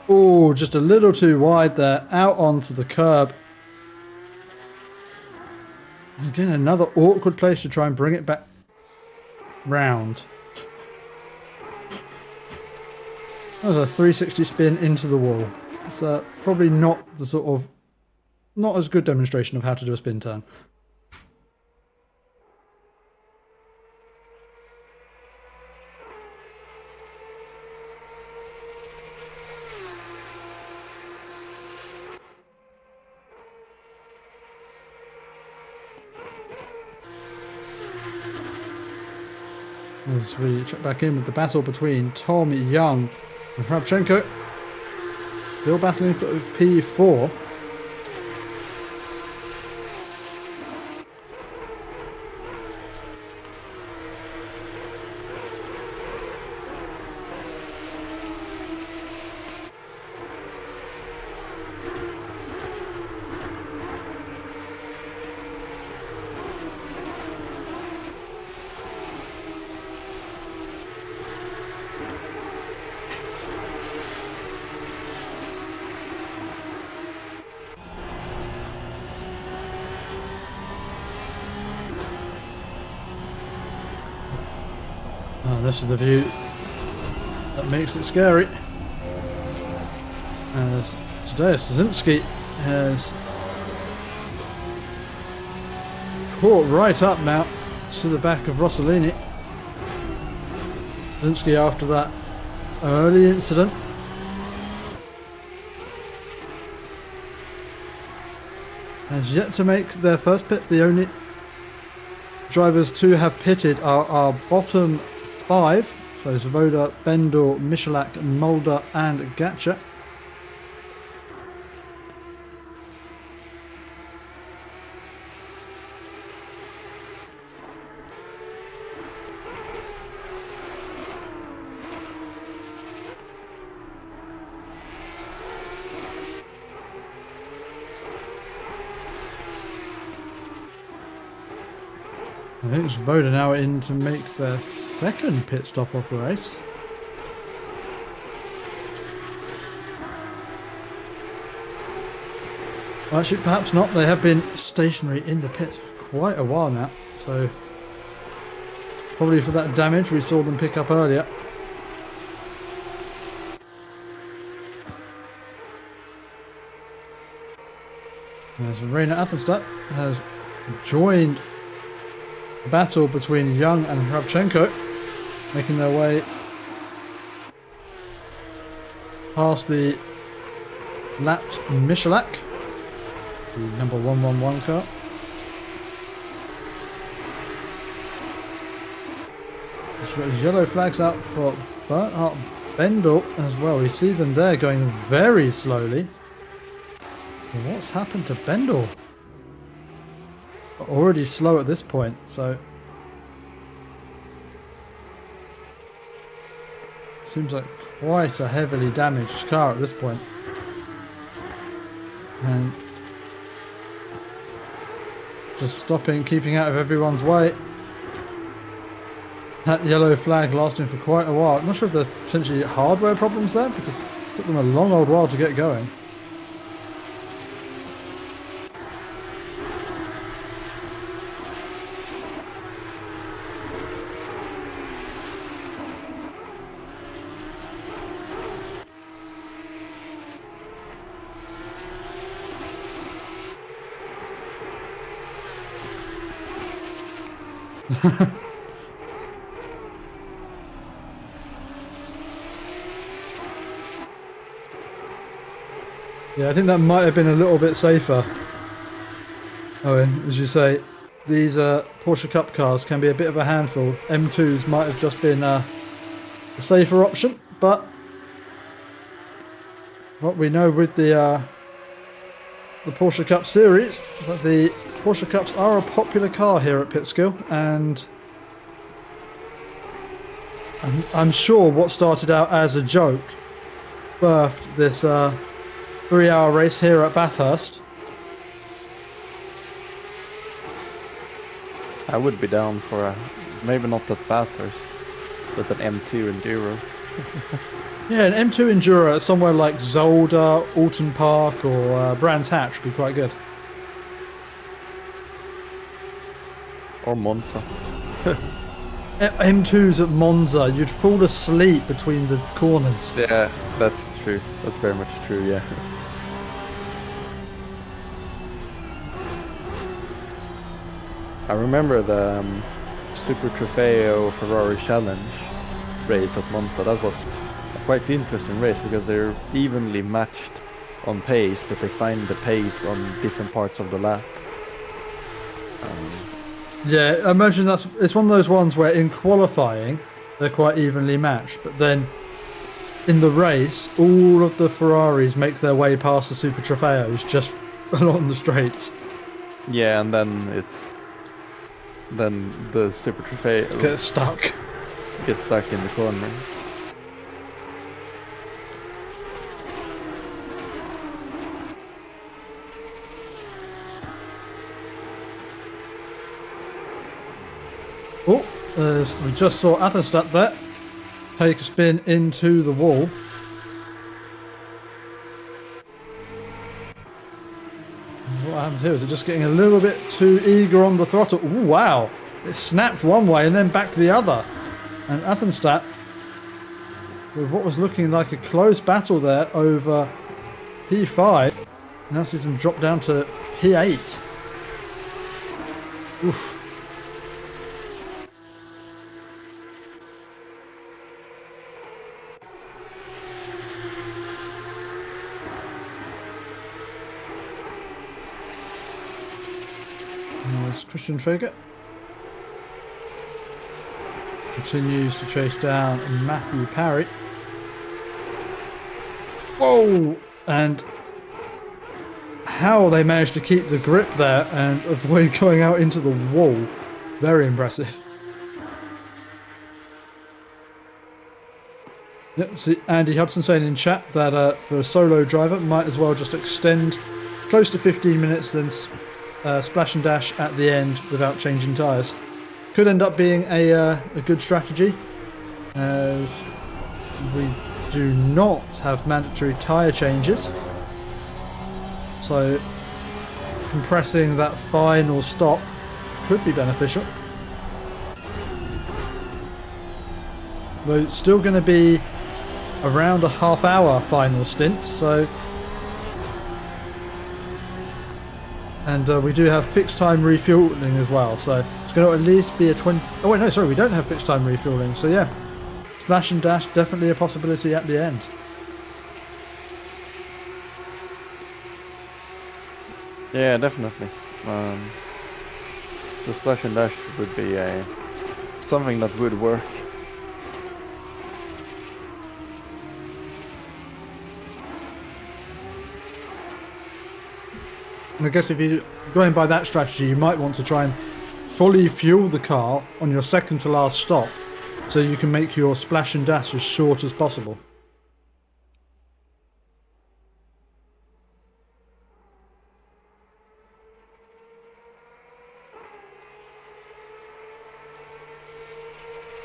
Oh, just a little too wide there, out onto the curb. And again, another awkward place to try and bring it back round. That was a 360 spin into the wall. It's probably not the sort of, not as good demonstration of how to do a spin turn. As we check back in with the battle between Tom Young and Svrapchenko. Still battling for P4. This is the view that makes it scary. As today Szynski has caught right up now to the back of Rossellini. Szynski, after that early incident, has yet to make their first pit. The only drivers to have pitted are our bottom 5, so Svoboda, Bendel, Michalak, Mulder and Gatcha. I think Svoboda now in to make their second pit stop of the race. Well, actually, perhaps not. They have been stationary in the pits for quite a while now, so probably for that damage we saw them pick up earlier. As Reina Athenstadt has joined battle between Young and Svrapchenko, making their way past the lapped Michalak, the number 111 car. Just got yellow flags out for Bernhard Bendel as well. We see them there going very slowly. What's happened to Bendel? Already slow at this point, so seems like quite a heavily damaged car at this point. And just stopping, keeping out of everyone's way. That yellow flag lasting for quite a while. I'm not sure if there's potentially hardware problems there, because it took them a long old while to get going. Yeah, I think that might have been a little bit safer. Owen, as you say, these Porsche Cup cars can be a bit of a handful. M2s might have just been the safer option, but what we know with the Porsche Cup series, that the Porsche Cups are a popular car here at Pitskill, and I'm sure what started out as a joke birthed this 3-hour race here at Bathurst. I would be down for a, maybe not at Bathurst, but an M2 Enduro. Yeah, an M2 Enduro somewhere like Zolder, Alton Park, or Brands Hatch would be quite good. Or Monza. M2s at Monza, you'd fall asleep between the corners. Yeah, that's true. That's very much true, yeah. I remember the Super Trofeo Ferrari Challenge race at Monza. That was a quite interesting race because they're evenly matched on pace, but they find the pace on different parts of the lap. Yeah, I imagine it's one of those ones where in qualifying they're quite evenly matched, but then in the race all of the Ferraris make their way past the Super Trofeos just along the straights. Yeah, and then the Super Trofeo Get stuck. gets stuck in the corners. Oh, we just saw Athenstadt there take a spin into the wall. What happened here? Is it just getting a little bit too eager on the throttle? Ooh, wow. It snapped one way and then back the other. And Athenstadt, with what was looking like a close battle there over P5, now sees them drop down to P8. Oof. There's Christian Figure. Continues to chase down Matthew Parry. Whoa! And how they managed to keep the grip there and avoid going out into the wall. Very impressive. Yep, see Andy Hudson saying in chat that for a solo driver might as well just extend close to 15 minutes then splash and dash at the end without changing tyres. Could end up being a good strategy, as we do not have mandatory tyre changes, so compressing that final stop could be beneficial. Though it's still going to be around a half-hour final stint, so. And we do have fixed time refueling as well, so it's going to at least be a 20... Oh wait, no, sorry, we don't have fixed time refueling, so yeah. Splash and dash, definitely a possibility at the end. Yeah, definitely. The splash and dash would be something that would work. And I guess if you're going by that strategy, you might want to try and fully fuel the car on your second to last stop, so you can make your splash and dash as short as possible.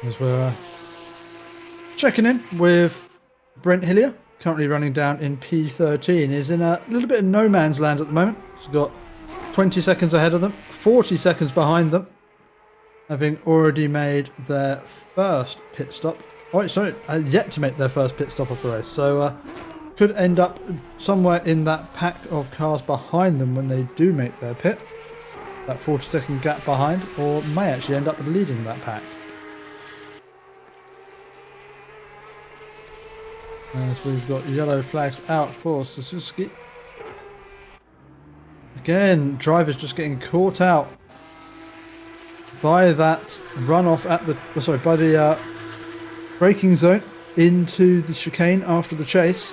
As we're checking in with Brent Hillier, currently running down in P13, is in a little bit of no man's land at the moment. He's got 20 seconds ahead of them, 40 seconds behind them, having already made their first pit stop. Oh, sorry, yet to make their first pit stop of the race. So could end up somewhere in that pack of cars behind them when they do make their pit. that 40-second gap behind, or may actually end up leading that pack. As we've got yellow flags out for Suzuki. Again, drivers just getting caught out by that runoff at the, by the braking zone into the chicane after the chase.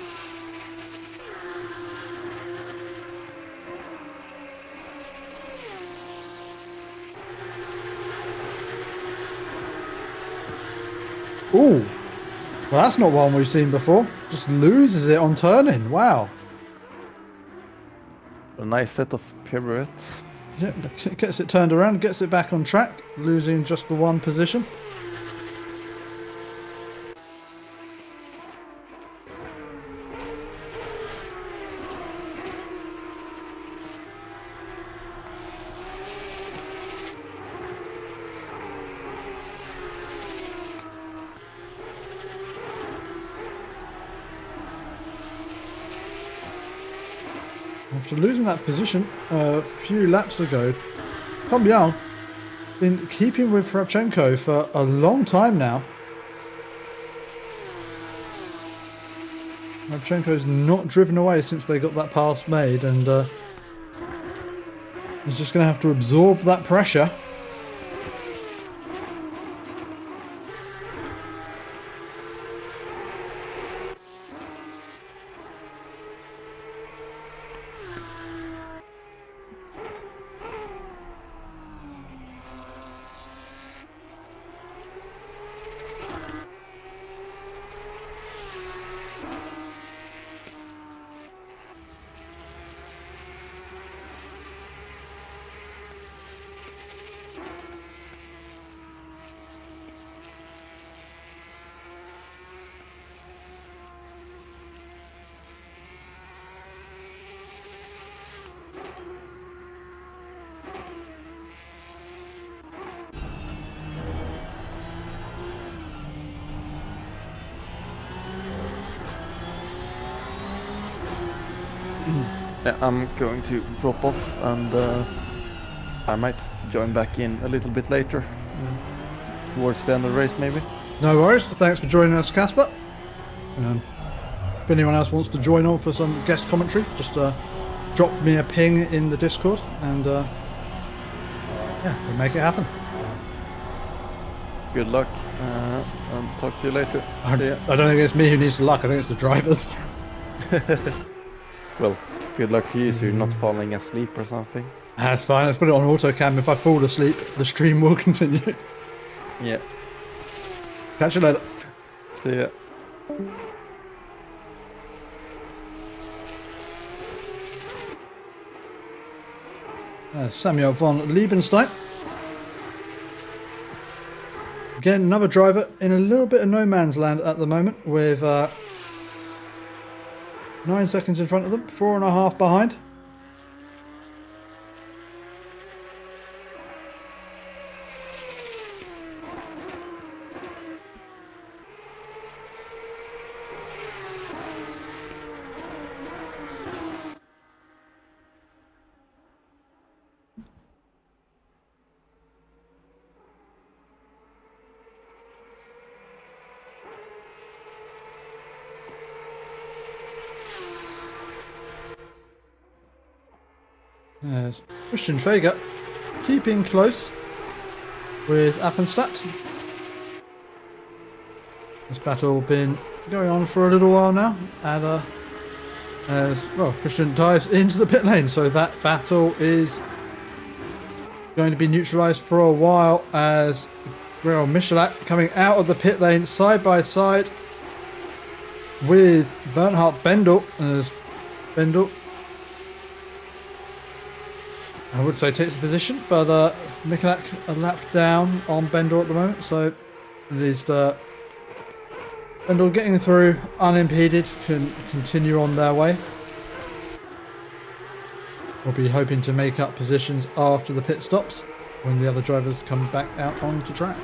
Ooh, well, that's not one we've seen before. Just loses it on turning. Wow. A nice set of pirouettes. Yeah, gets it turned around, gets it back on track, losing just the one position. After losing that position a few laps ago, Tom Young been keeping with Rabchenko for a long time now. Rabchenko's not driven away since they got that pass made, and he's just going to have to absorb that pressure. Yeah, I'm going to drop off, and I might join back in a little bit later, towards the end of the race maybe. No worries. Thanks for joining us, Casper. If anyone else wants to join on for some guest commentary, just drop me a ping in the Discord, and yeah, we'll make it happen. Good luck, and talk to you later. I don't think it's me who needs the luck. I think it's the drivers. Well, good luck to you, so you're not falling asleep or something. That's fine. Let's put it on auto cam. If I fall asleep, the stream will continue. Yeah. Catch you later. See ya. Samuel von Liebenstein. Again, another driver in a little bit of no man's land at the moment, with 9 seconds in front of them, 4.5 behind. There's Christian Fager keeping close with Affenstadt. This battle been going on for a little while now, and as well, Christian dives into the pit lane, so that battle is going to be neutralised for a while, as Gregor Michalak coming out of the pit lane side by side with Bernhard Bendel, as Bendel, I would say, takes the position, but Michalak a lap down on Bendel at the moment, so at least Bendel getting through unimpeded, can continue on their way. We'll be hoping to make up positions after the pit stops when the other drivers come back out onto track.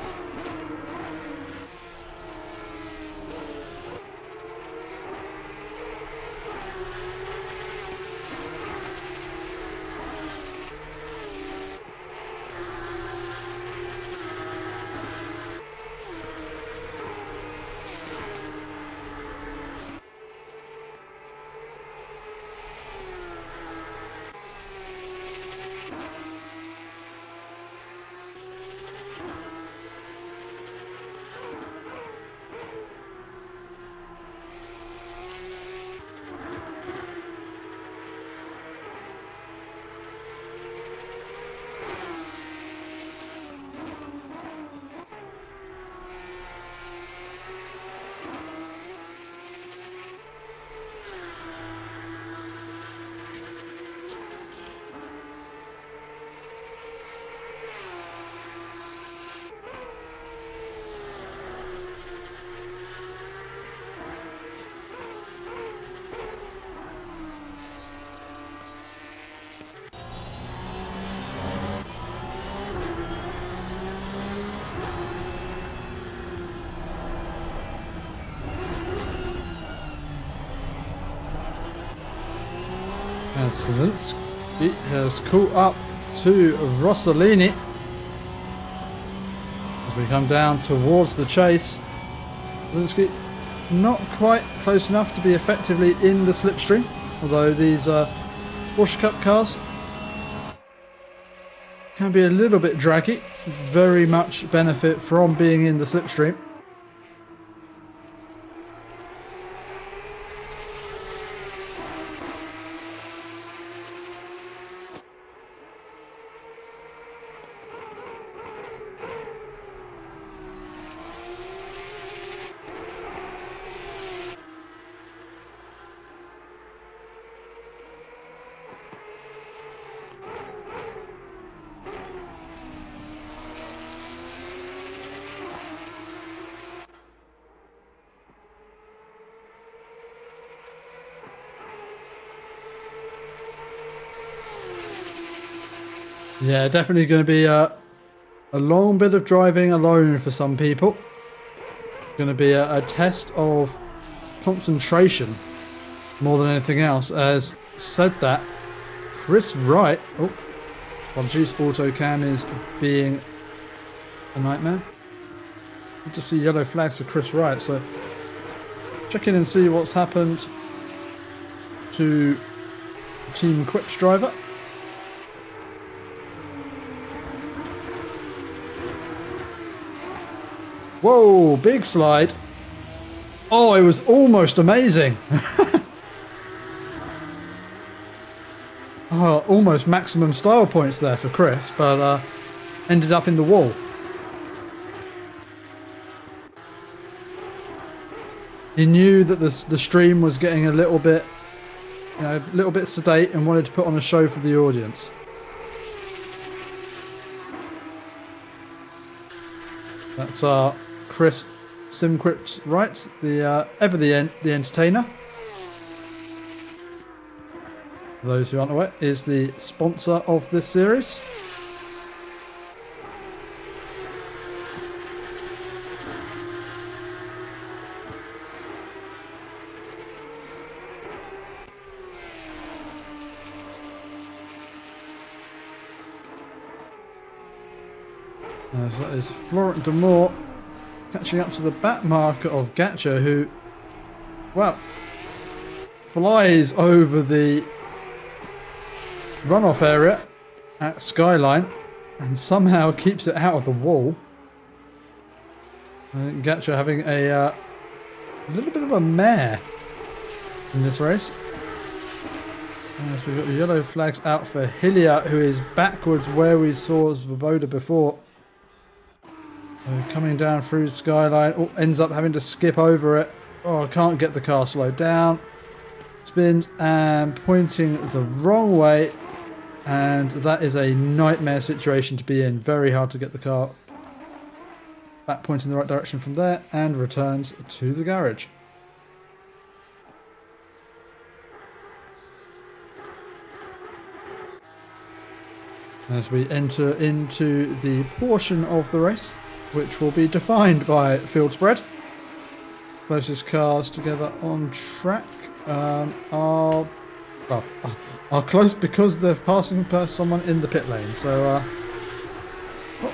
Szynski has caught up to Rossellini as we come down towards the chase. Szynski not quite close enough to be effectively in the slipstream, although these Porsche Cup cars can be a little bit draggy. Very much benefit from being in the slipstream. Yeah, definitely going to be a long bit of driving alone for some people. Going to be a test of concentration more than anything else. As said that, Chris Wright, oh, apologies, autocam is being a nightmare. Good to see yellow flags for Chris Wright, so check in and see what's happened to Team Quips driver. Whoa, big slide. Oh, it was almost amazing. Oh, almost maximum style points there for Chris, but ended up in the wall. He knew that the stream was getting a little bit, a little bit sedate and wanted to put on a show for the audience. That's Chris SimQuips Wright, the entertainer. For those who aren't aware, is the sponsor of this series. So that is Florent Demore catching up to the back marker of Gatcher, who, well, flies over the runoff area at Skyline and somehow keeps it out of the wall. Gatcher having a little bit of a mare in this race. As we've got the yellow flags out for Hilliard, who is backwards where we saw Svoboda before. Coming down through Skyline, oh, ends up having to skip over it. Oh, can't get the car slowed down. Spins and pointing the wrong way. And that is a nightmare situation to be in. Very hard to get the car back pointing in the right direction from there, and returns to the garage. As we enter into the portion of the race which will be defined by field spread. Closest cars together on track are close because they're passing past someone in the pit lane. So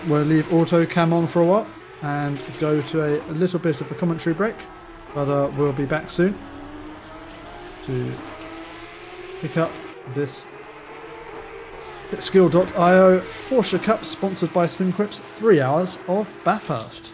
we'll leave auto cam on for a while and go to a little bit of a commentary break, but we'll be back soon to pick up this Pitskill.io Porsche Cup sponsored by SimQuips 3 hours of Bathurst.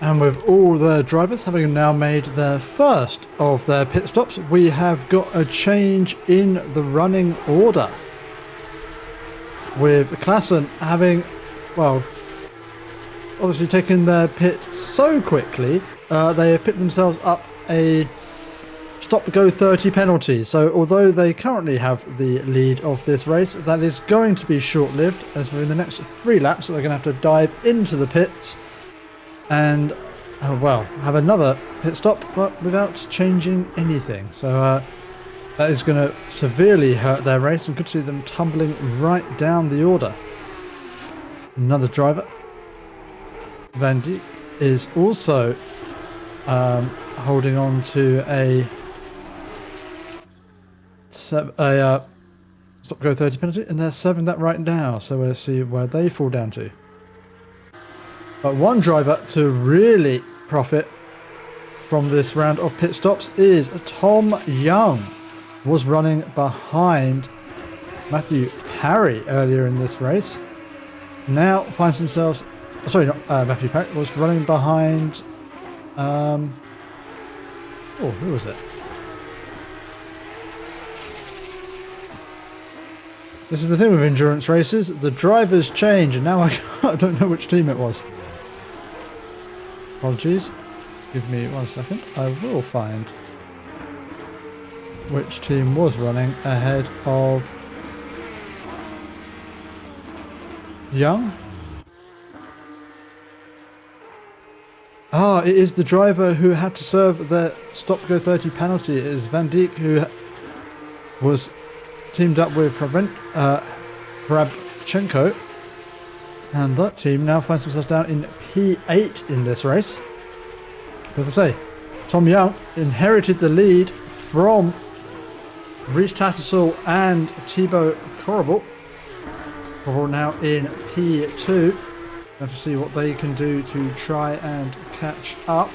And with all the drivers having now made their first of their pit stops, we have got a change in the running order. With Klassen having, well, obviously taken their pit so quickly, they have picked themselves up a stop-go 30 penalty. So although they currently have the lead of this race, that is going to be short-lived, as within the next 3 laps they're going to have to dive into the pits and, well, have another pit stop, but without changing anything. So that is going to severely hurt their race, and could see them tumbling right down the order. Another driver, Van Dijk, is also holding on to a stop-go 30 penalty, and they're serving that right now. So we'll see where they fall down to. But one driver to really profit from this round of pit stops is Tom Young. Was running behind Matthew Parry earlier in this race. Now finds themselves... Sorry, not Matthew Parry. Was running behind... oh, who was it? This is the thing with endurance races. The drivers change, and now I don't know which team it was. Apologies. Give me 1 second. I will find which team was running ahead of Young. Ah, it is the driver who had to serve the stop-go 30 penalty. It is Van Dijk, who was teamed up with Hrabchenko. And that team now finds themselves down in P8 in this race. As I say, Tom Young inherited the lead from Rhys Tattersall and Thibaut Corrible. Corrible now in P2. Now to see what they can do to try and catch up.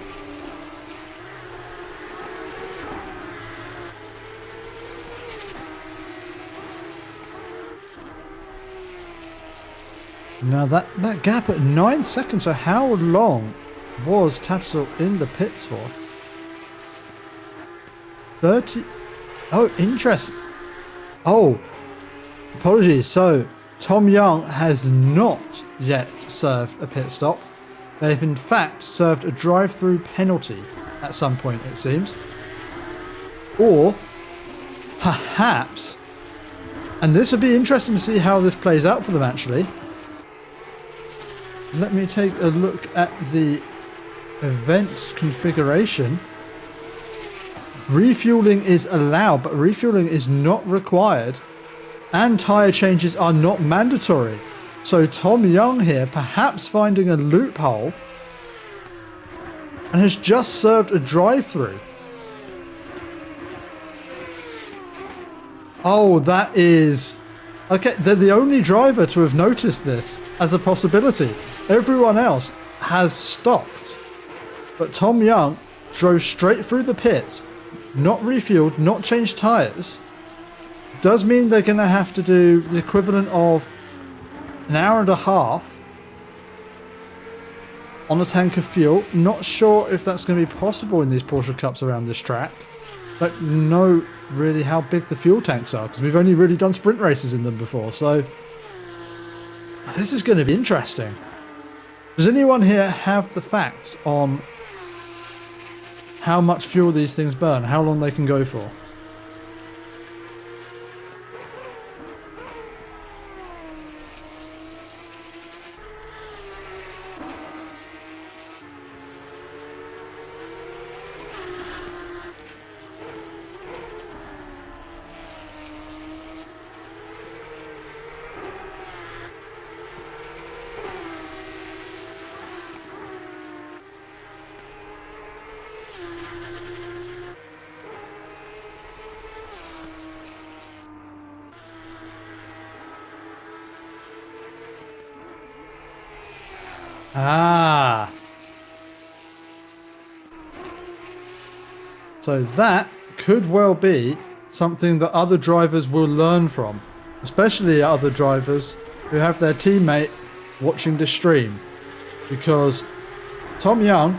Now that gap at 9 seconds, so how long was Tattersall in the pits for? 30... Oh, interesting. Oh, apologies. So, Tom Young has not yet served a pit stop. They've in fact served a drive-through penalty at some point, it seems. Or, perhaps, and this would be interesting to see how this plays out for them actually. Let me take a look at the event configuration. Refueling is allowed, but refueling is not required, and tyre changes are not mandatory. So Tom Young here, perhaps finding a loophole, and has just served a drive-through. Oh, that is... Okay, they're the only driver to have noticed this as a possibility. Everyone else has stopped. But Tom Young drove straight through the pits, not refueled, not changed tyres. Does mean they're going to have to do the equivalent of an hour and a half on a tank of fuel. Not sure if that's going to be possible in these Porsche Cups around this track. Don't know really how big the fuel tanks are, because we've only really done sprint races in them before. So this is going to be interesting. Does anyone here have the facts on how much fuel these things burn, how long they can go for? Ah. So that could well be something that other drivers will learn from, especially other drivers who have their teammate watching the stream. because Tom Young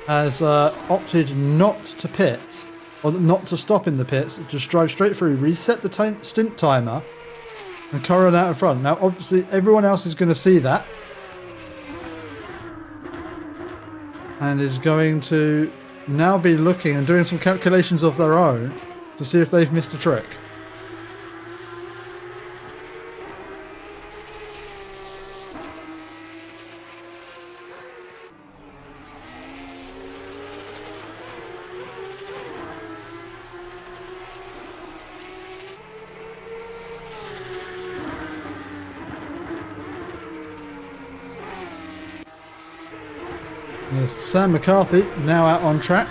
has opted not to pit, or not to stop in the pits, just drive straight through, reset the stint timer, and current out in front. Now, obviously, everyone else is going to see that, and is going to now be looking and doing some calculations of their own to see if they've missed a trick. There's Sam McCarthy now out on track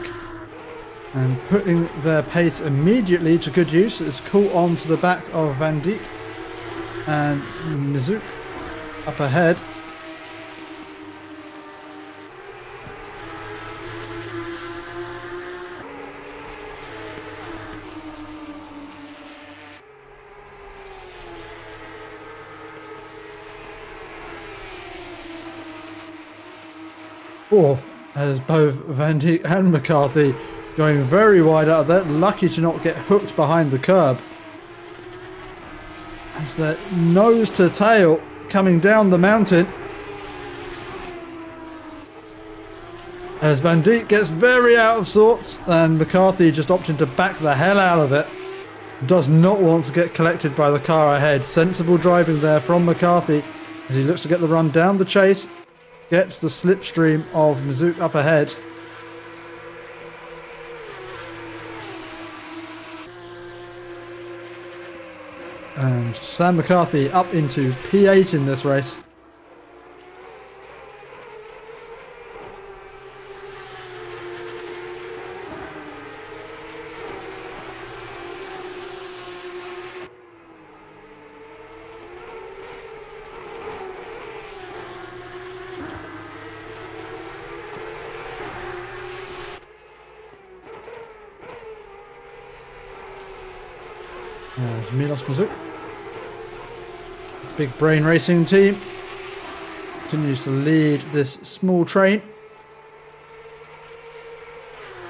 and putting their pace immediately to good use. It's caught on to the back of Van Dijk and Mizuki up ahead. As both Van Dijk and McCarthy going very wide out of there, lucky to not get hooked behind the curb. As they're nose to tail coming down the mountain. As Van Dijk gets very out of sorts and McCarthy just opting to back the hell out of it. Does not want to get collected by the car ahead. Sensible driving there from McCarthy as he looks to get the run down the chase. Gets the slipstream of Mizuki up ahead. And Sam McCarthy up into P8 in this race. There's Milos Mizuki. The big brain racing team continues to lead this small train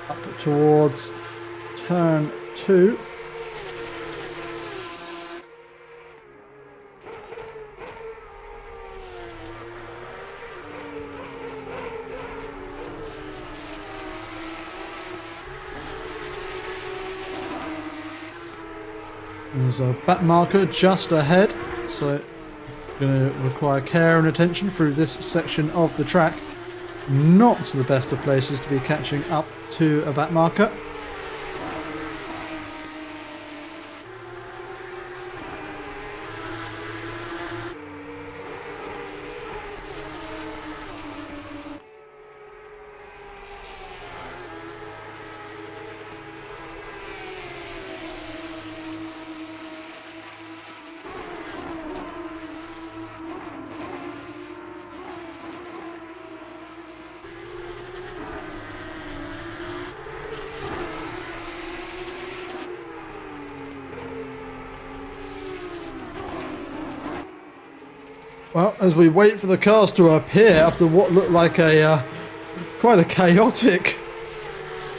up towards turn 2. There's a back marker just ahead, so going to require care and attention through this section of the track. Not the best of places to be catching up to a back marker. Well, as we wait for the cars to appear after what looked like a quite a chaotic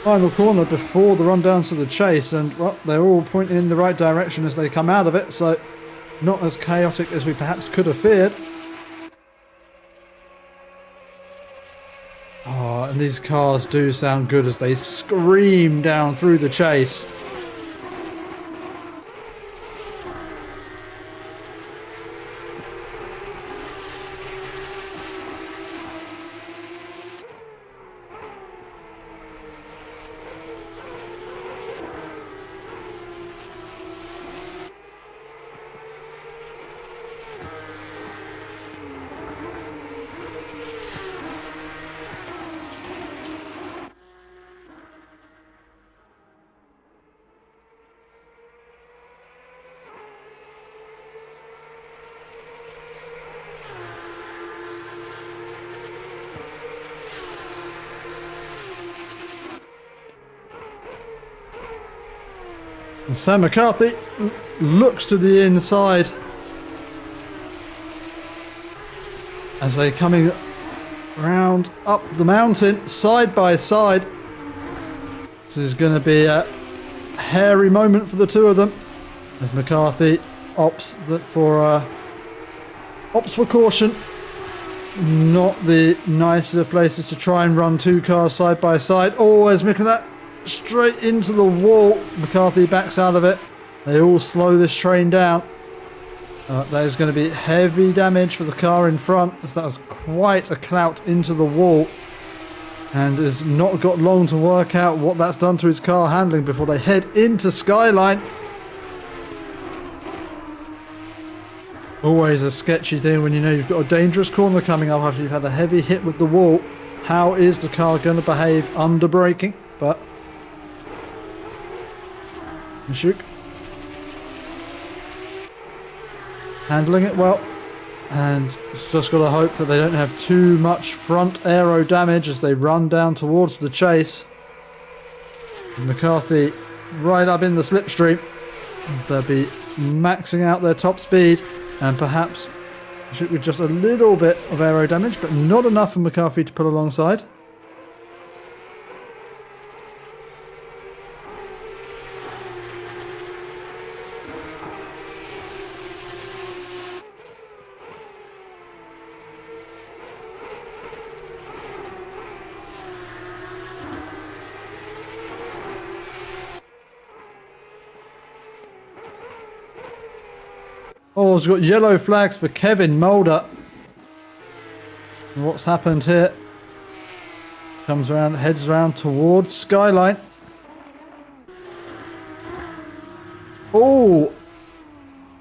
final corner before the run down to the chase, and well, they're all pointing in the right direction as they come out of it, so not as chaotic as we perhaps could have feared. Oh, and these cars do sound good as they scream down through the chase. And Sam McCarthy looks to the inside as they're coming round up the mountain side by side. This is going to be a hairy moment for the two of them as McCarthy opts for caution. Not the nicest of places to try and run two cars side by side. Oh, as that straight into the wall. McCarthy backs out of it. They all slow this train down. There's going to be heavy damage for the car in front, as that was quite a clout into the wall, and has not got long to work out what that's done to his car handling before they head into Skyline. Always a sketchy thing when you know you've got a dangerous corner coming up after you've had a heavy hit with the wall. How is the car going to behave under braking? But Mishuk handling it well, and it's just got to hope that they don't have too much front aero damage as they run down towards the chase. McCarthy right up in the slipstream as they'll be maxing out their top speed, and perhaps with just a little bit of aero damage, but not enough for McCarthy to pull alongside. Oh, we've got yellow flags for Kevin Mulder. What's happened here? Comes around, heads around towards Skyline. Oh!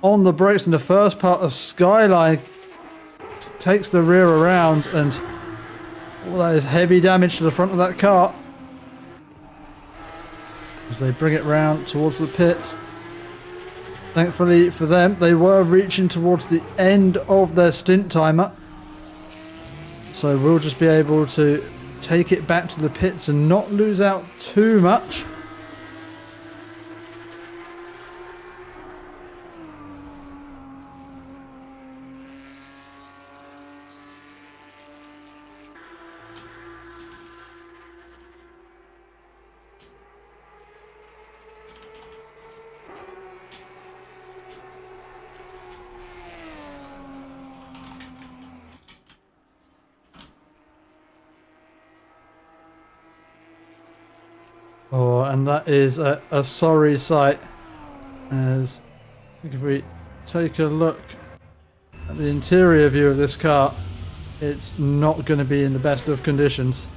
On the brakes in the first part of Skyline. Takes the rear around, and that is heavy damage to the front of that car. As they bring it round towards the pits. Thankfully for them, they were reaching towards the end of their stint timer. So we'll just be able to take it back to the pits and not lose out too much. Oh, and that is a sorry sight. As if we take a look at the interior view of this car, it's not going to be in the best of conditions.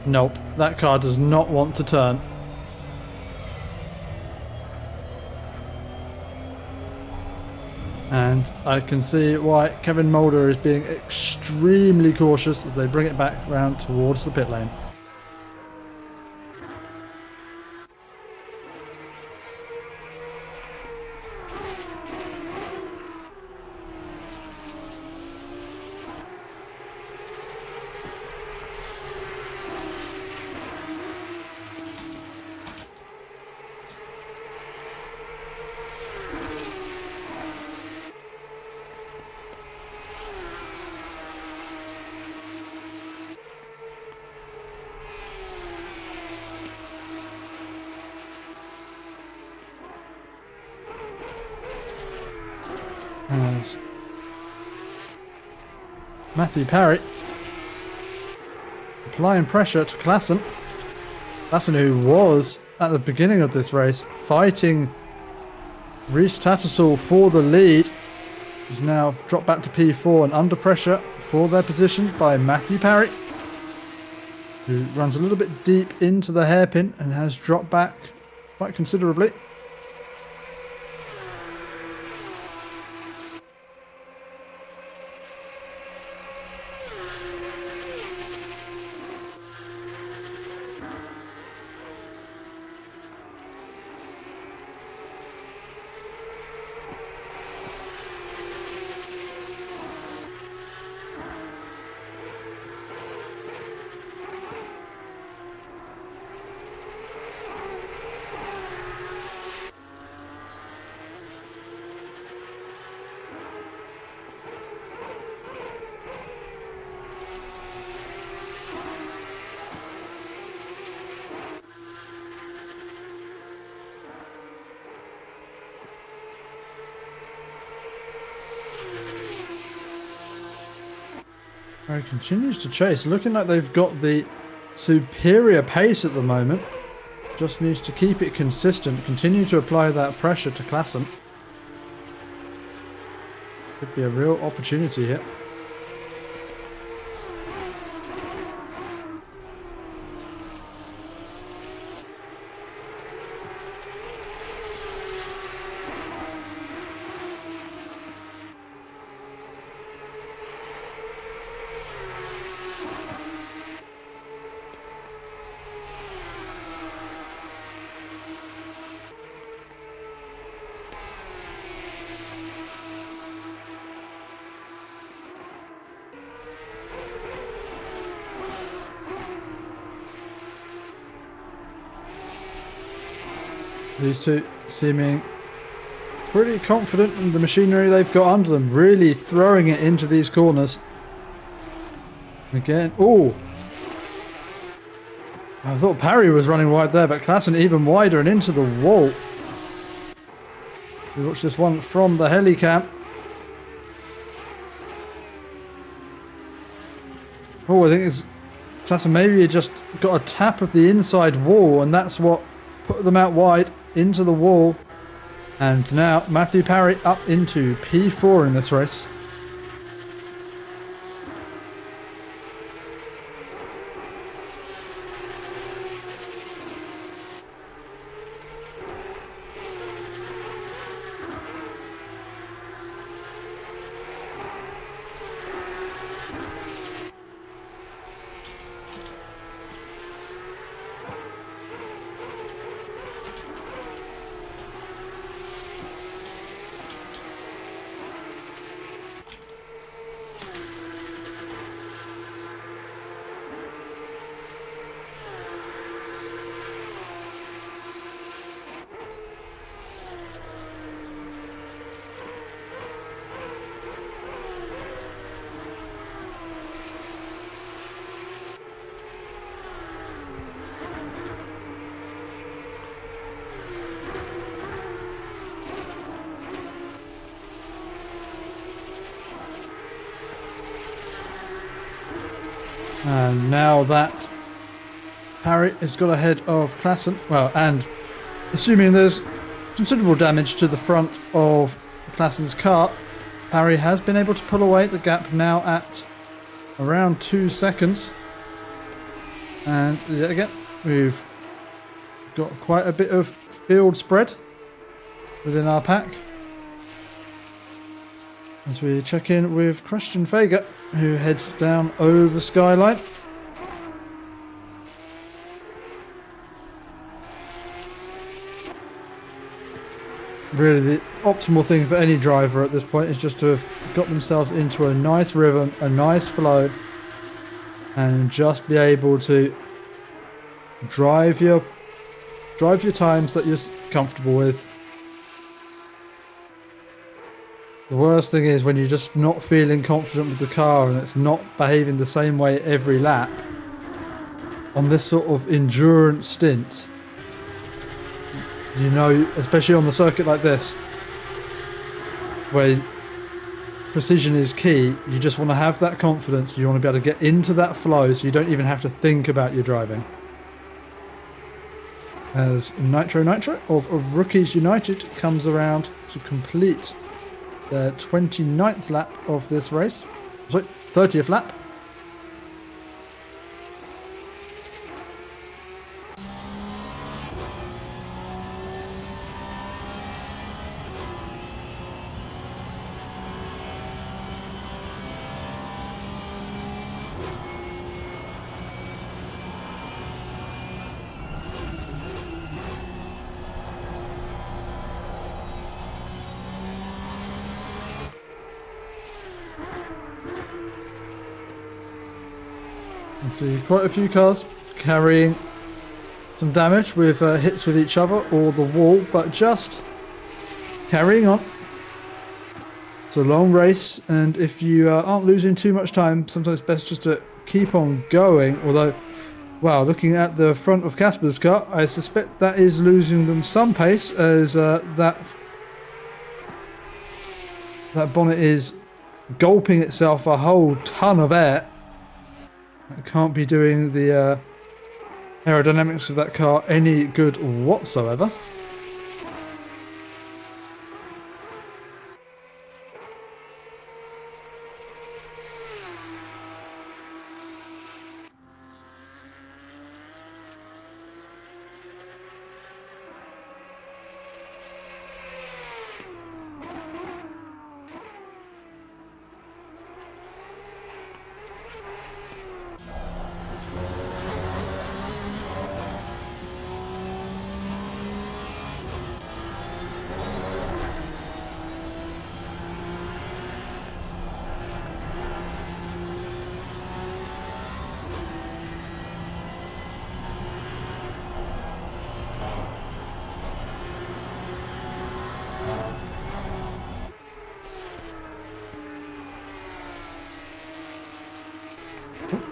Nope, that car does not want to turn. And I can see why Kevin Mulder is being extremely cautious as they bring it back round towards the pit lane. As Matthew Parry applying pressure to Klassen. Klassen, who was at the beginning of this race fighting Reece Tattersall for the lead, is now dropped back to P4 and under pressure for their position by Matthew Parry, who runs a little bit deep into the hairpin and has dropped back quite considerably. Parry continues to chase, looking like they've got the superior pace at the moment. Just needs to keep it consistent, continue to apply that pressure to Klassen. Could be a real opportunity here. These two seeming pretty confident in the machinery they've got under them, really throwing it into these corners. Again, oh! I thought Parry was running wide there, but Klassen even wider and into the wall. We watch this one from the helicam. Oh, I think it's Klassen maybe just got a tap of the inside wall, and that's what put them out wide into the wall. And now Matthew Parry up into P4 in this race. And now that Parry has got ahead of Klassen, well, and assuming there's considerable damage to the front of Klassen's car, Parry has been able to pull away. The gap now at around 2 seconds. And yet again, we've got quite a bit of field spread within our pack. As we check in with Christian Fager, who heads down over Skyline. Really, the optimal thing for any driver at this point is just to have got themselves into a nice rhythm, a nice flow, and just be able to drive your times that you're comfortable with. The worst thing is when you're just not feeling confident with the car and it's not behaving the same way every lap. On this sort of endurance stint, you know, especially on the circuit like this, where precision is key, you just want to have that confidence. You want to be able to get into that flow so you don't even have to think about your driving. As Nitro of Rookies United comes around to complete the 29th lap of this race. Sorry, 30th lap. You see quite a few cars carrying some damage with hits with each other or the wall, but just carrying on. It's a long race, and if you aren't losing too much time, sometimes it's best just to keep on going. Although, wow, looking at the front of Casper's car, I suspect that is losing them some pace, as that bonnet is gulping itself a whole ton of air That can't be doing the aerodynamics of that car any good whatsoever.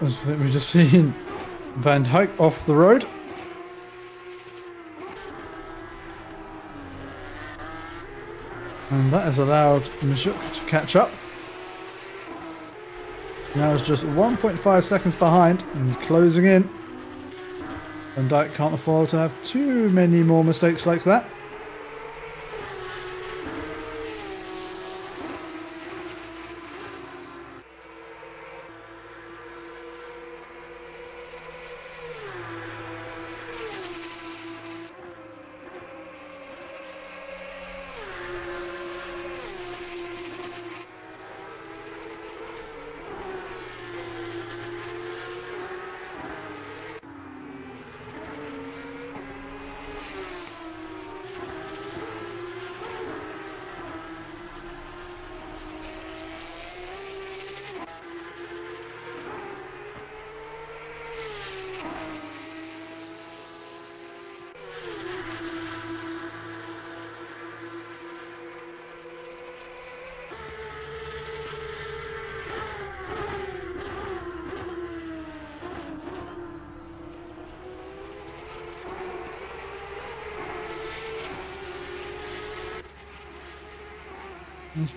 As we've just seen Van Dijk off the road. And that has allowed Michouk to catch up. Now it's just 1.5 seconds behind and closing in. Van Dijk can't afford to have too many more mistakes like that.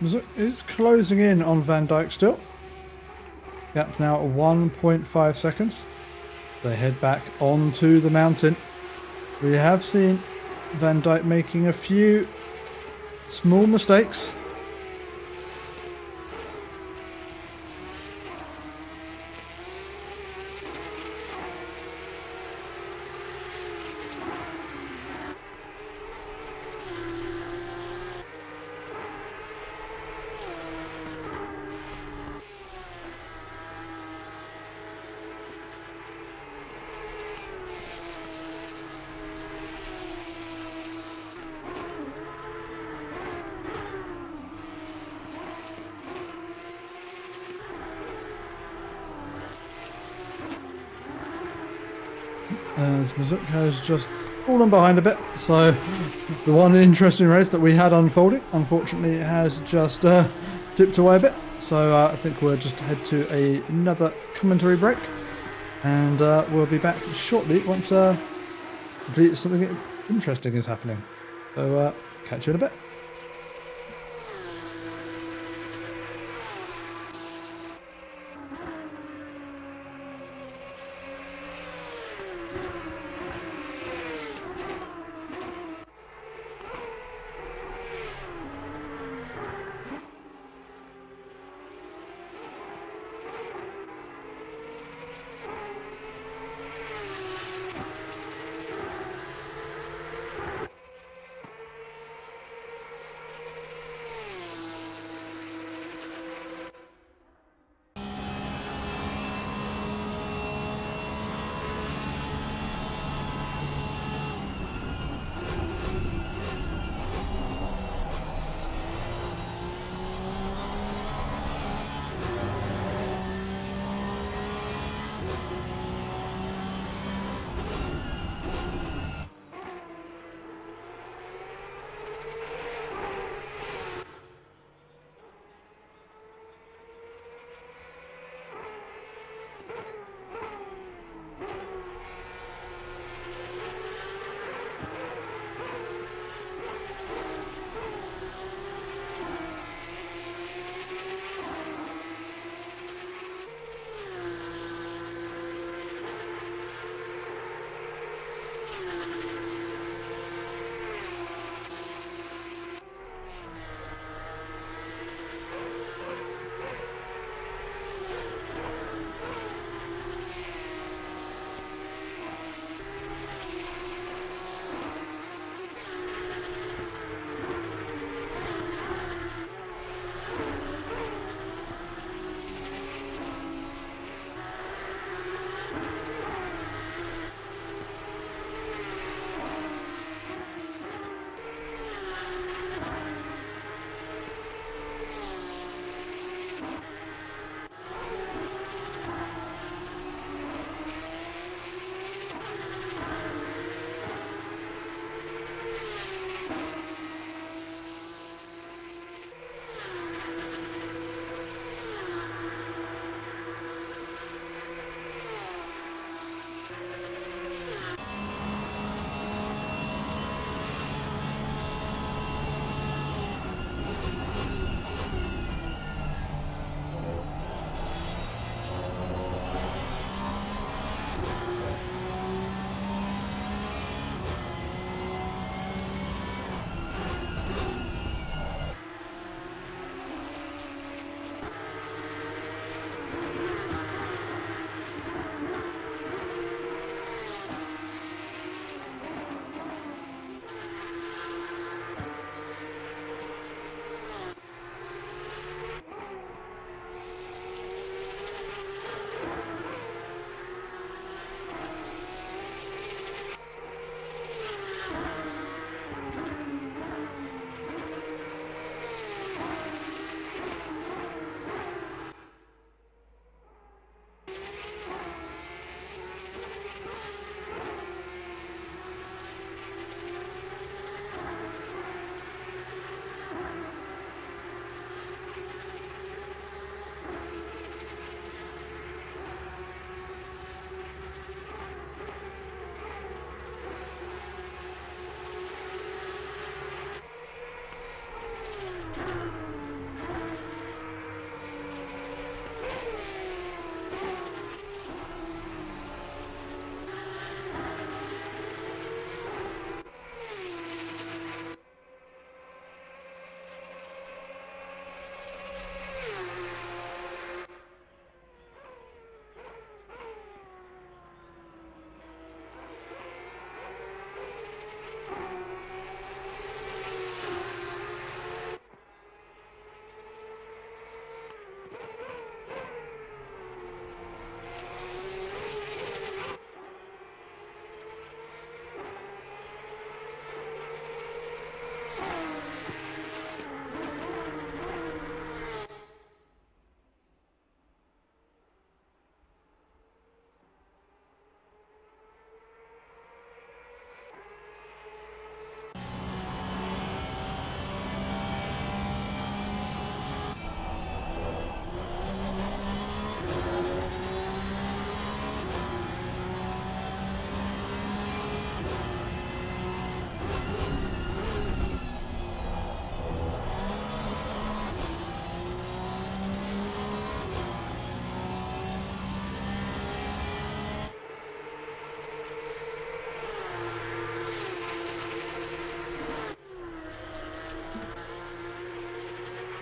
Michouk is closing in on Van Dijk still. Gap now at 1.5 seconds. They head back onto the mountain. We have seen Van Dijk making a few small mistakes. As Michouk has just fallen behind a bit, so the one interesting race that we had unfolding, unfortunately, has just dipped away a bit. So I think we'll just head to another commentary break, and we'll be back shortly once something interesting is happening. So catch you in a bit.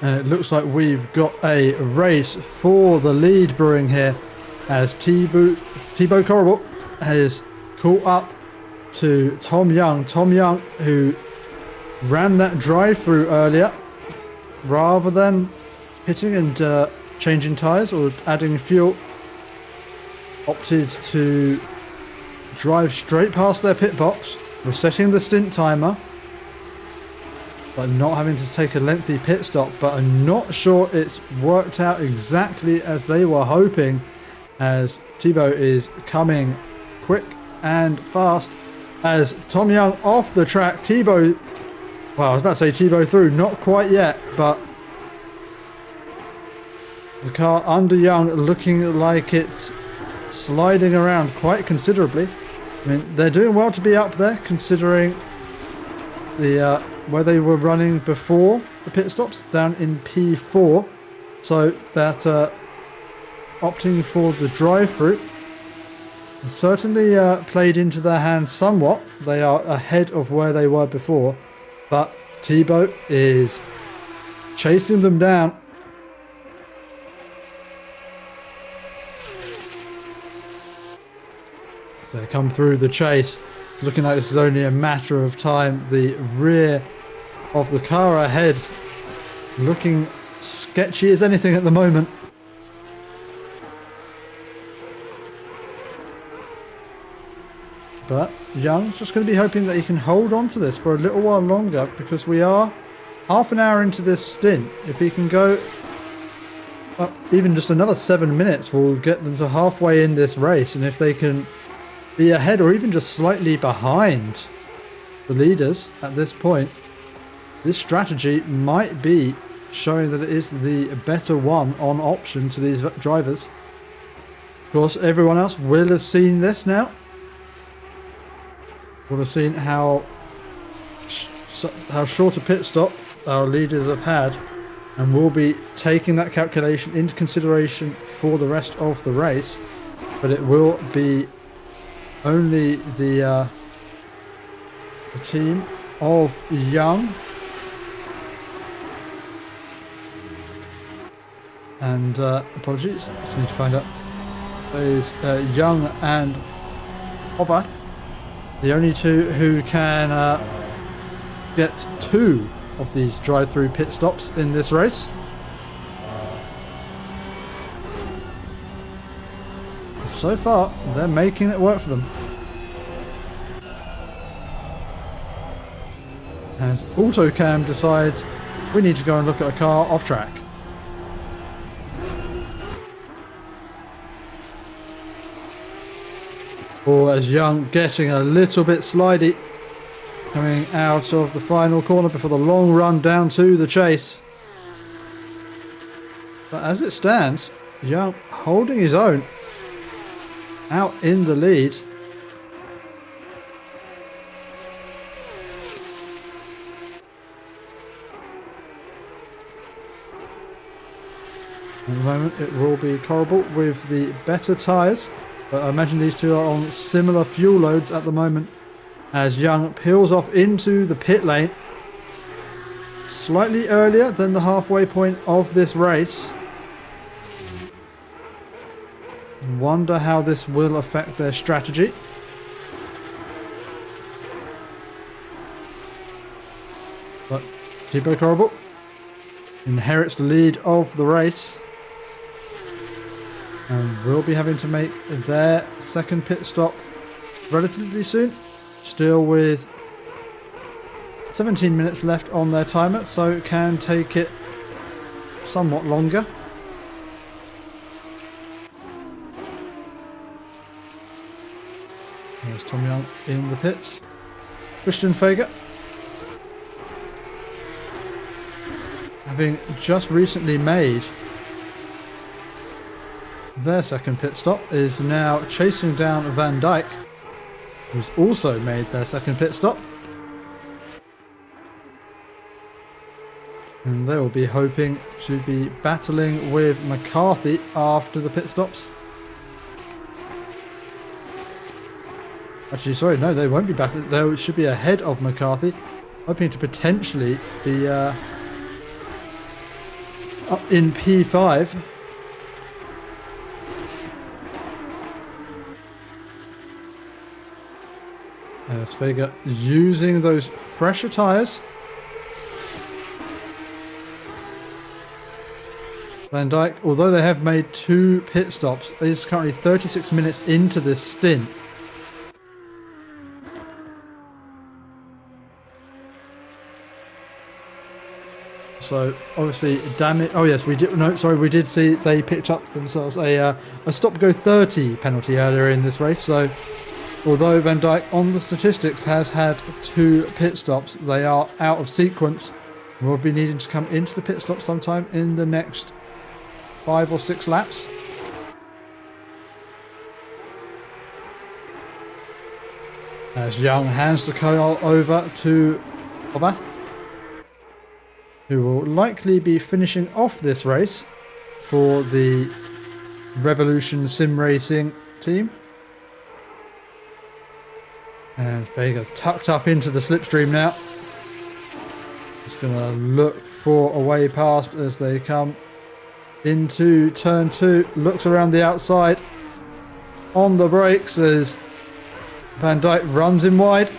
And it looks like we've got a race for the lead brewing here as Thibaut Corrible has caught up to Tom Young. Tom Young, who ran that drive-through earlier, rather than pitting and changing tyres or adding fuel, opted to drive straight past their pit box, resetting the stint timer, but not having to take a lengthy pit stop. But I'm not sure it's worked out exactly as they were hoping, as Thibaut is coming quick and fast as Tom Young off the track. Thibaut, well, I was about to say Thibaut through, not quite yet, but the car under Young looking like it's sliding around quite considerably. I mean, they're doing well to be up there considering the where they were running before the pit stops, down in P4, so that opting for the drive-through certainly played into their hands somewhat. They are ahead of where they were before, but T-Boat is chasing them down. They come through the chase. It's looking like this is only a matter of time. The rear of the car ahead looking sketchy as anything at the moment. But Young's just going to be hoping that he can hold on to this for a little while longer, because we are half an hour into this stint. If he can go up even just another 7 minutes, will get them to halfway in this race. And if they can be ahead or even just slightly behind the leaders at this point, this strategy might be showing that it is the better one on option to these drivers. Of course, everyone else will have seen this now. Will have seen how short a pit stop our leaders have had, and will be taking that calculation into consideration for the rest of the race. But it will be only the team of Young and apologies, I just need to find out. There's Young and Hovath, the only two who can get 2 of these drive-through pit stops in this race. So far, they're making it work for them. As Autocam decides we need to go and look at a car off track. Or as Young getting a little bit slidey, coming out of the final corner before the long run down to the chase. But as it stands, Young holding his own, out in the lead. At the moment it will be Corrible with the better tyres, but I imagine these two are on similar fuel loads at the moment, as Young peels off into the pit lane slightly earlier than the halfway point of this race. Wonder how this will affect their strategy. But Thibaut Corrible inherits the lead of the race, and will be having to make their second pit stop relatively soon. Still with 17 minutes left on their timer, so can take it somewhat longer. There's Tom Young in the pits. Christian Fager, having just recently made their second pit stop, is now chasing down Van Dijk, who's also made their second pit stop. And they will be hoping to be battling with McCarthy after the pit stops. Actually, sorry, no, they won't be battling. They should be ahead of McCarthy, hoping to potentially be up in P5. There's Fager using those fresher tyres. Van Dijk, although they have made 2 pit stops, is currently 36 minutes into this stint. So obviously damage. Oh yes, we did. No, sorry, we did see they picked up themselves a stop-go 30 penalty earlier in this race. So although Van Dijk on the statistics has had 2 pit stops, they are out of sequence. We'll be needing to come into the pit stop sometime in the next 5 or 6 laps. As Young hands the car over to Ovath, who will likely be finishing off this race for the Revolution Sim Racing team. And Vega tucked up into the slipstream now. Just going to look for a way past as they come into turn 2. Looks around the outside. On the brakes as Van Dijk runs in wide.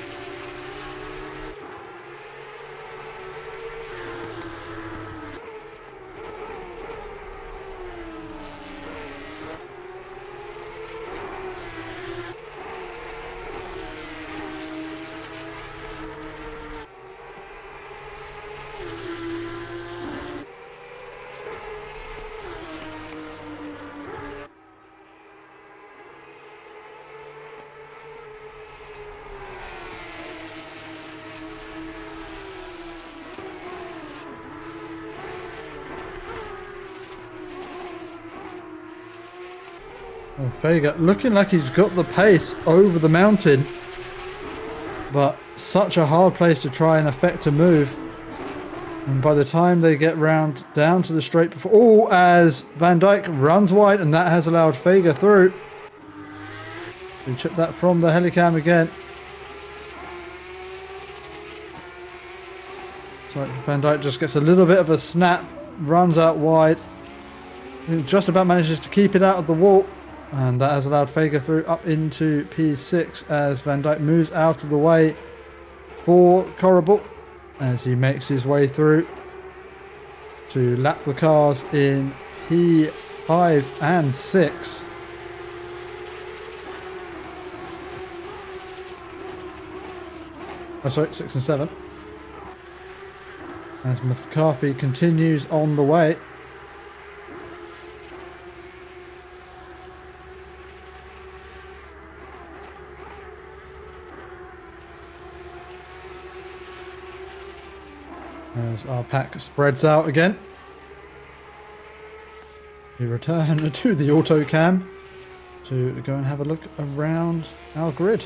Well, Vega looking like he's got the pace over the mountain, but such a hard place to try and affect a move. And by the time they get round down to the straight before, oh, as Van Dijk runs wide, and that has allowed Vega through. We check that from the helicam again. So Van Dijk just gets a little bit of a snap, runs out wide. I think just about manages to keep it out of the wall. And that has allowed Vega through up into P6 as Van Dijk moves out of the way for Corrible as he makes his way through to lap the cars in P5 and 6. Oh, sorry, 6 and 7. As McCarthy continues on the way. As our pack spreads out again. We return to the auto cam to go and have a look around our grid.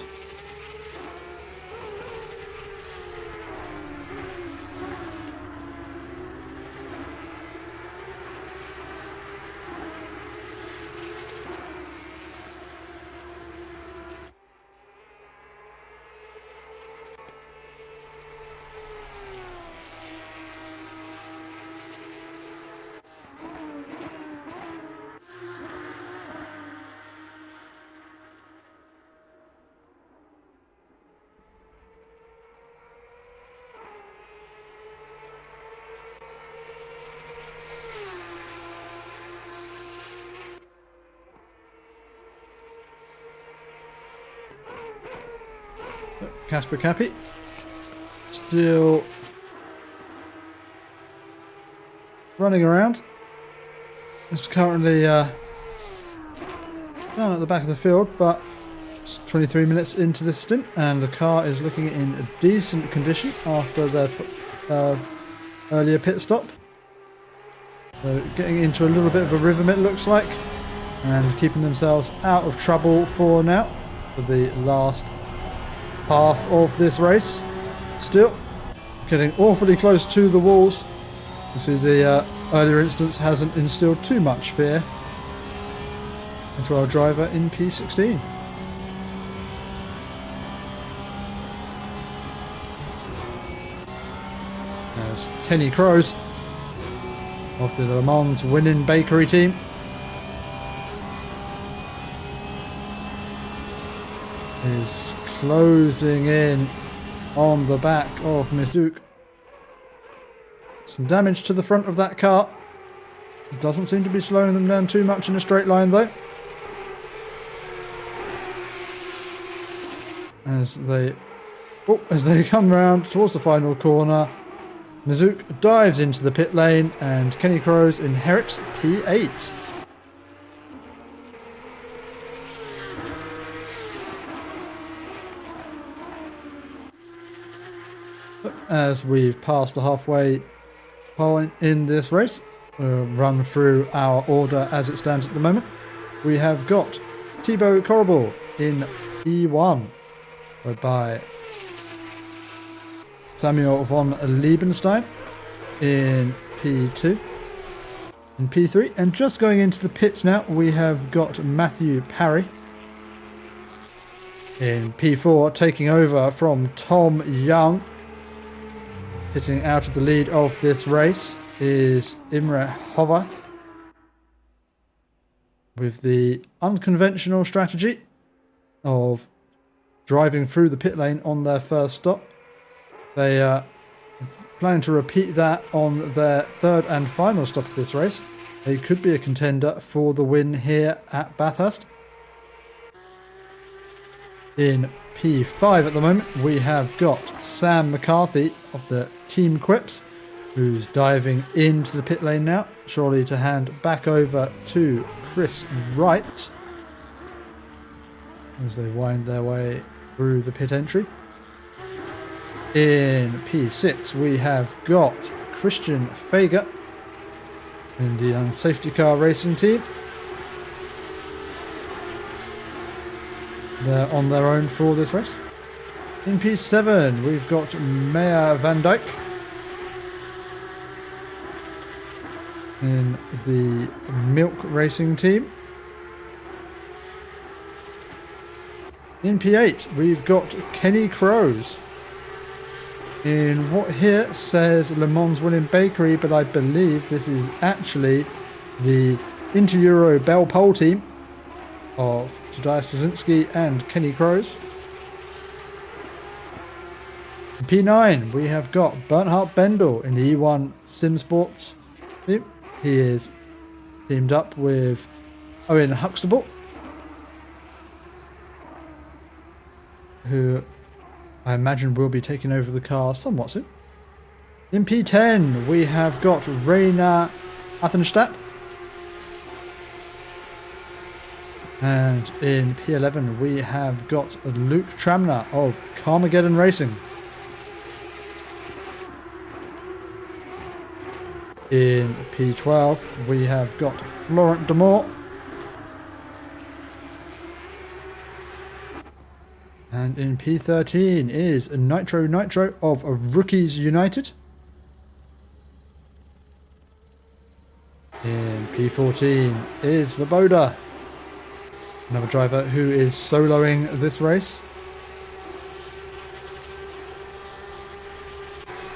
Casper Cappy still running around. It's currently down at the back of the field, but it's 23 minutes into this stint, and the car is looking in a decent condition after their earlier pit stop. So getting into a little bit of a rhythm, it looks like, and keeping themselves out of trouble for now for the last half of this race. Still getting awfully close to the walls. You see the earlier instance hasn't instilled too much fear into our driver in P16. As Kenny Crows of the Le Mans winning bakery team is closing in on the back of Mizook. Some damage to the front of that car. It doesn't seem to be slowing them down too much in a straight line though. As they come round towards the final corner, Mizook dives into the pit lane and Kenny Crows inherits P8. As we've passed the halfway point in this race, we'll run through our order as it stands at the moment. We have got Thibaut Corrible in P1, followed by Samuel von Liebenstein in P2, in P3, and just going into the pits now, we have got Matthew Parry In P4, taking over from Tom Young. Hitting out of the lead of this race is Imre Hovath with the unconventional strategy of driving through the pit lane on their first stop. They are planning to repeat that on their third and final stop of this race. They could be a contender for the win here at Bathurst. In P5 at the moment, we have got Sam McCarthy of the SimQuips, who's diving into the pit lane now, surely to hand back over to Chris Wright as they wind their way through the pit entry. In P6, we have got Christian Fager in the safety car racing team. They're on their own for this race. In P7, we've got Maya Van Dijk in the Milk Racing team. In P8, we've got Kenny Crows in what here says Le Mans Winning Bakery, but I believe this is actually the Inter-Euro Bell Pole team of Tadeusz Stasinski and Kenny Crows. In P9, we have got Bernhard Bendel in the E1 SimSports team. He is teamed up with Owen Huxtable, who I imagine will be taking over the car somewhat soon. In P10, we have got Rainer Athenstadt. And in P11, we have got Luke Tramner of Carmageddon Racing. In P12, we have got Florent Demore. And in P13 is Nitro Nitro of Rookies United. In P14 is Vaboda, another driver who is soloing this race.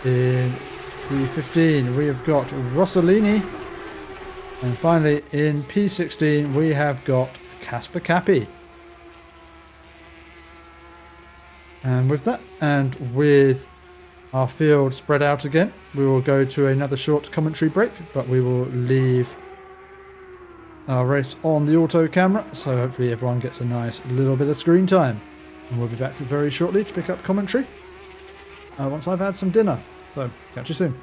In P15 we have got Rossellini. And finally in P16 we have got Casper Cappi. And with that, and with our field spread out again, we will go to another short commentary break, but we will leave our race on the auto camera, so hopefully everyone gets a nice little bit of screen time. And we'll be back very shortly to pick up commentary once I've had some dinner. So, catch you soon.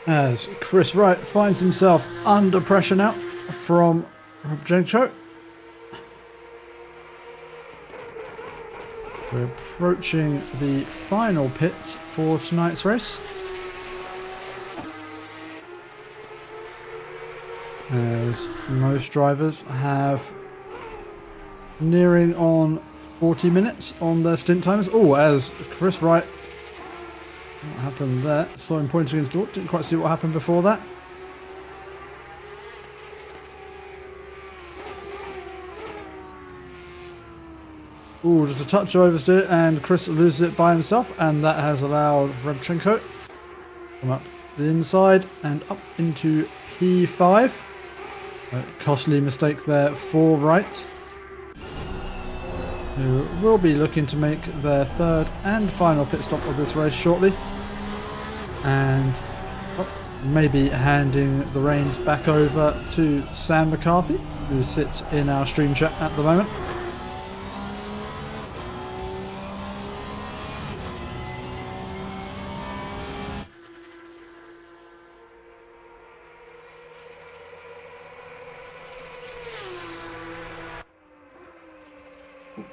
as Chris Wright finds himself under pressure now from Robchenko. We're approaching the final pits for tonight's race. As most drivers have nearing on 40 minutes on their stint times. Oh, as Chris Wright, what happened there? Saw him pointing into the door. Didn't quite see what happened before that. Oh, just a touch of oversteer, and Chris loses it by himself, and that has allowed Robchenko to come up the inside and up into P5. A costly mistake there for Wright, who will be looking to make their third and final pit stop of this race shortly, and maybe handing the reins back over to Sam McCarthy, who sits in our stream chat at the moment.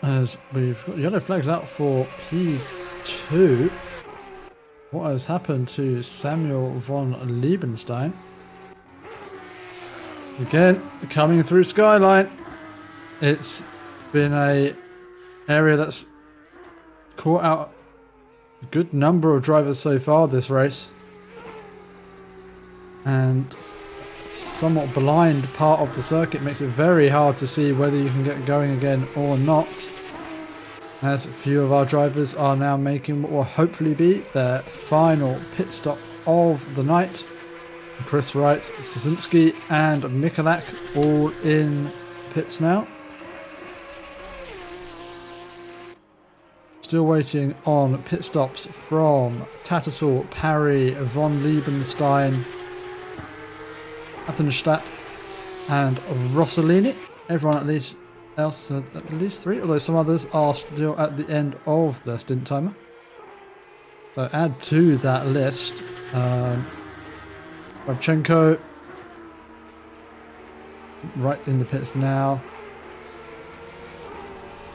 As we've got yellow flags out for P2. What has happened to Samuel von Liebenstein? Again, coming through Skyline. It's been a area that's caught out a good number of drivers so far this race. And somewhat blind part of the circuit makes it very hard to see whether you can get going again or not, as a few of our drivers are now making what will hopefully be their final pit stop of the night. Chris Wright, Sosinski and Mikulak all in pits now. Still waiting on pit stops from Tattersall, Parry, von Liebenstein, Athenstadt and Rossellini. Everyone at least else at least 3, although some others are still at the end of their stint timer. So add to that list Robchenko right in the pits now.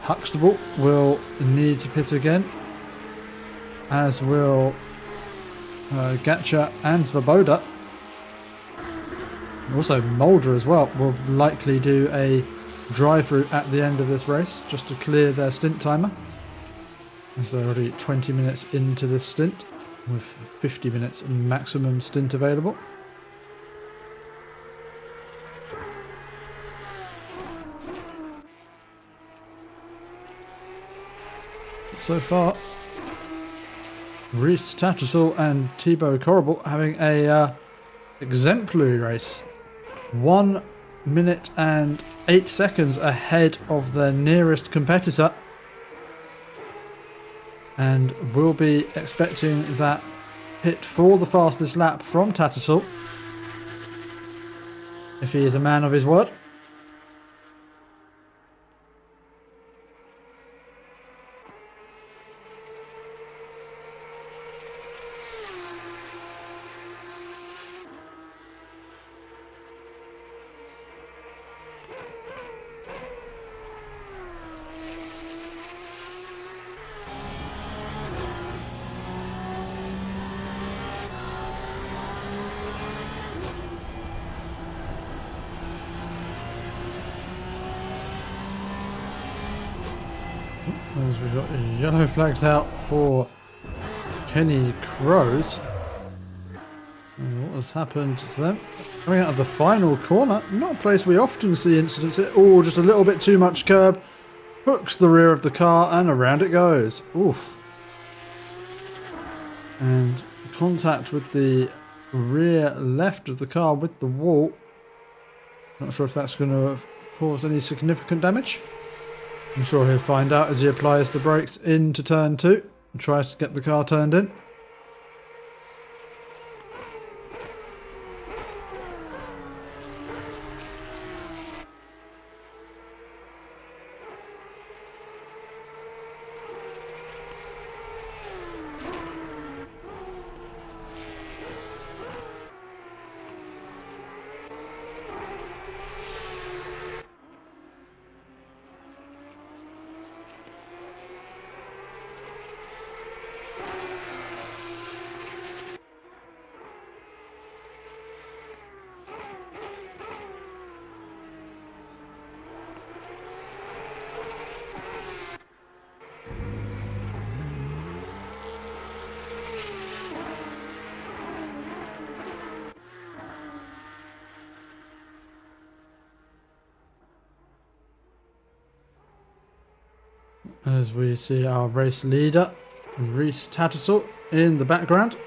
Huxtable will need to pit again, as will Gatcha and Svoboda. Also Mulder as well will likely do a drive-through at the end of this race just to clear their stint timer, as they're already 20 minutes into this stint with 50 minutes maximum stint available. So far, Reese Tattersall and Thibaut Corrible having a exemplary race. 1 minute and 8 seconds ahead of their nearest competitor, and we'll be expecting that pit for the fastest lap from Tattersall if he is a man of his word. As we've got yellow flags out for Kenny Crows. And what has happened to them? Coming out of the final corner, not a place we often see incidents here. Oh, just a little bit too much curb. Hooks the rear of the car and around it goes. Oof. And contact with the rear left of the car with the wall. Not sure if that's going to cause any significant damage. I'm sure he'll find out as he applies the brakes into turn 2 and tries to get the car turned in. as we see our race leader, Reese Tattersall, in the background.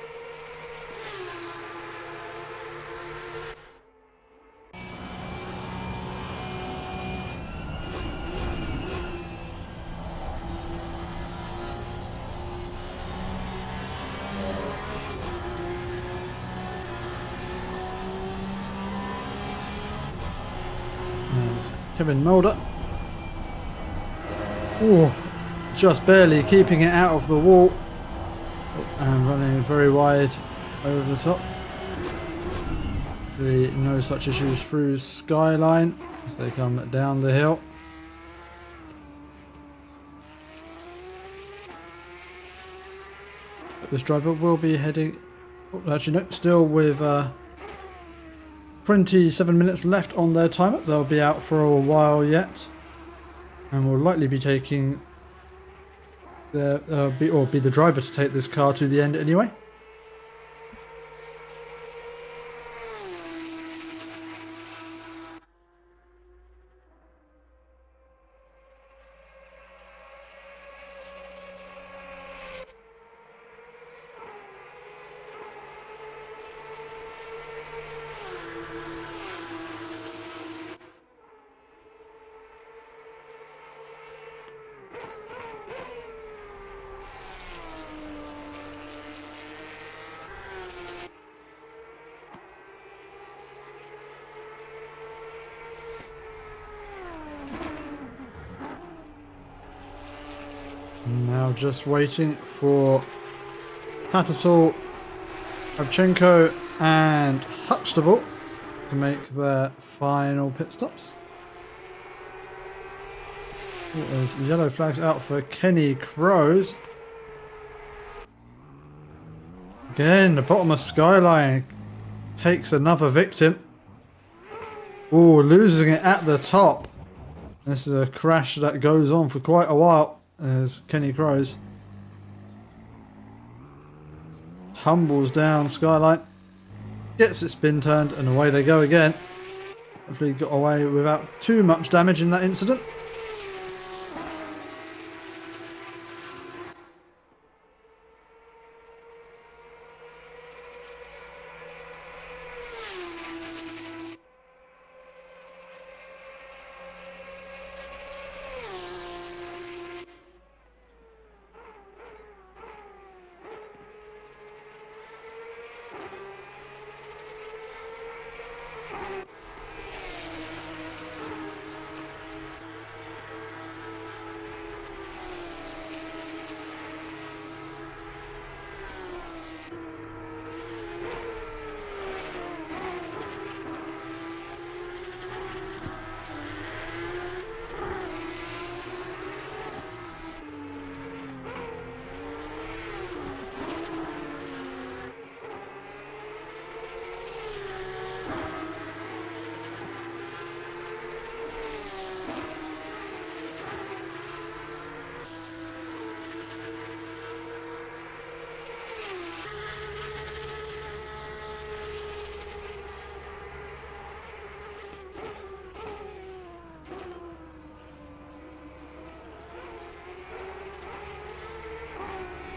Kevin Mulder. Oh, just barely keeping it out of the wall and running very wide over the top. Hopefully no such issues through Skyline as they come down the hill. But this driver will be heading, actually no, still with 27 minutes left on their timer. They'll be out for a while yet, and will likely be taking the be the driver to take this car to the end anyway. Now just waiting for Tattersall, Rabchenko and Huxtable to make their final pit stops. Oh, there's yellow flags out for Kenny Crows. Again, the bottom of Skyline takes another victim. Oh, losing it at the top. This is a crash that goes on for quite a while. As Kenny Crows tumbles down Skyline, gets its spin turned, and away they go again. Hopefully got away without too much damage in that incident.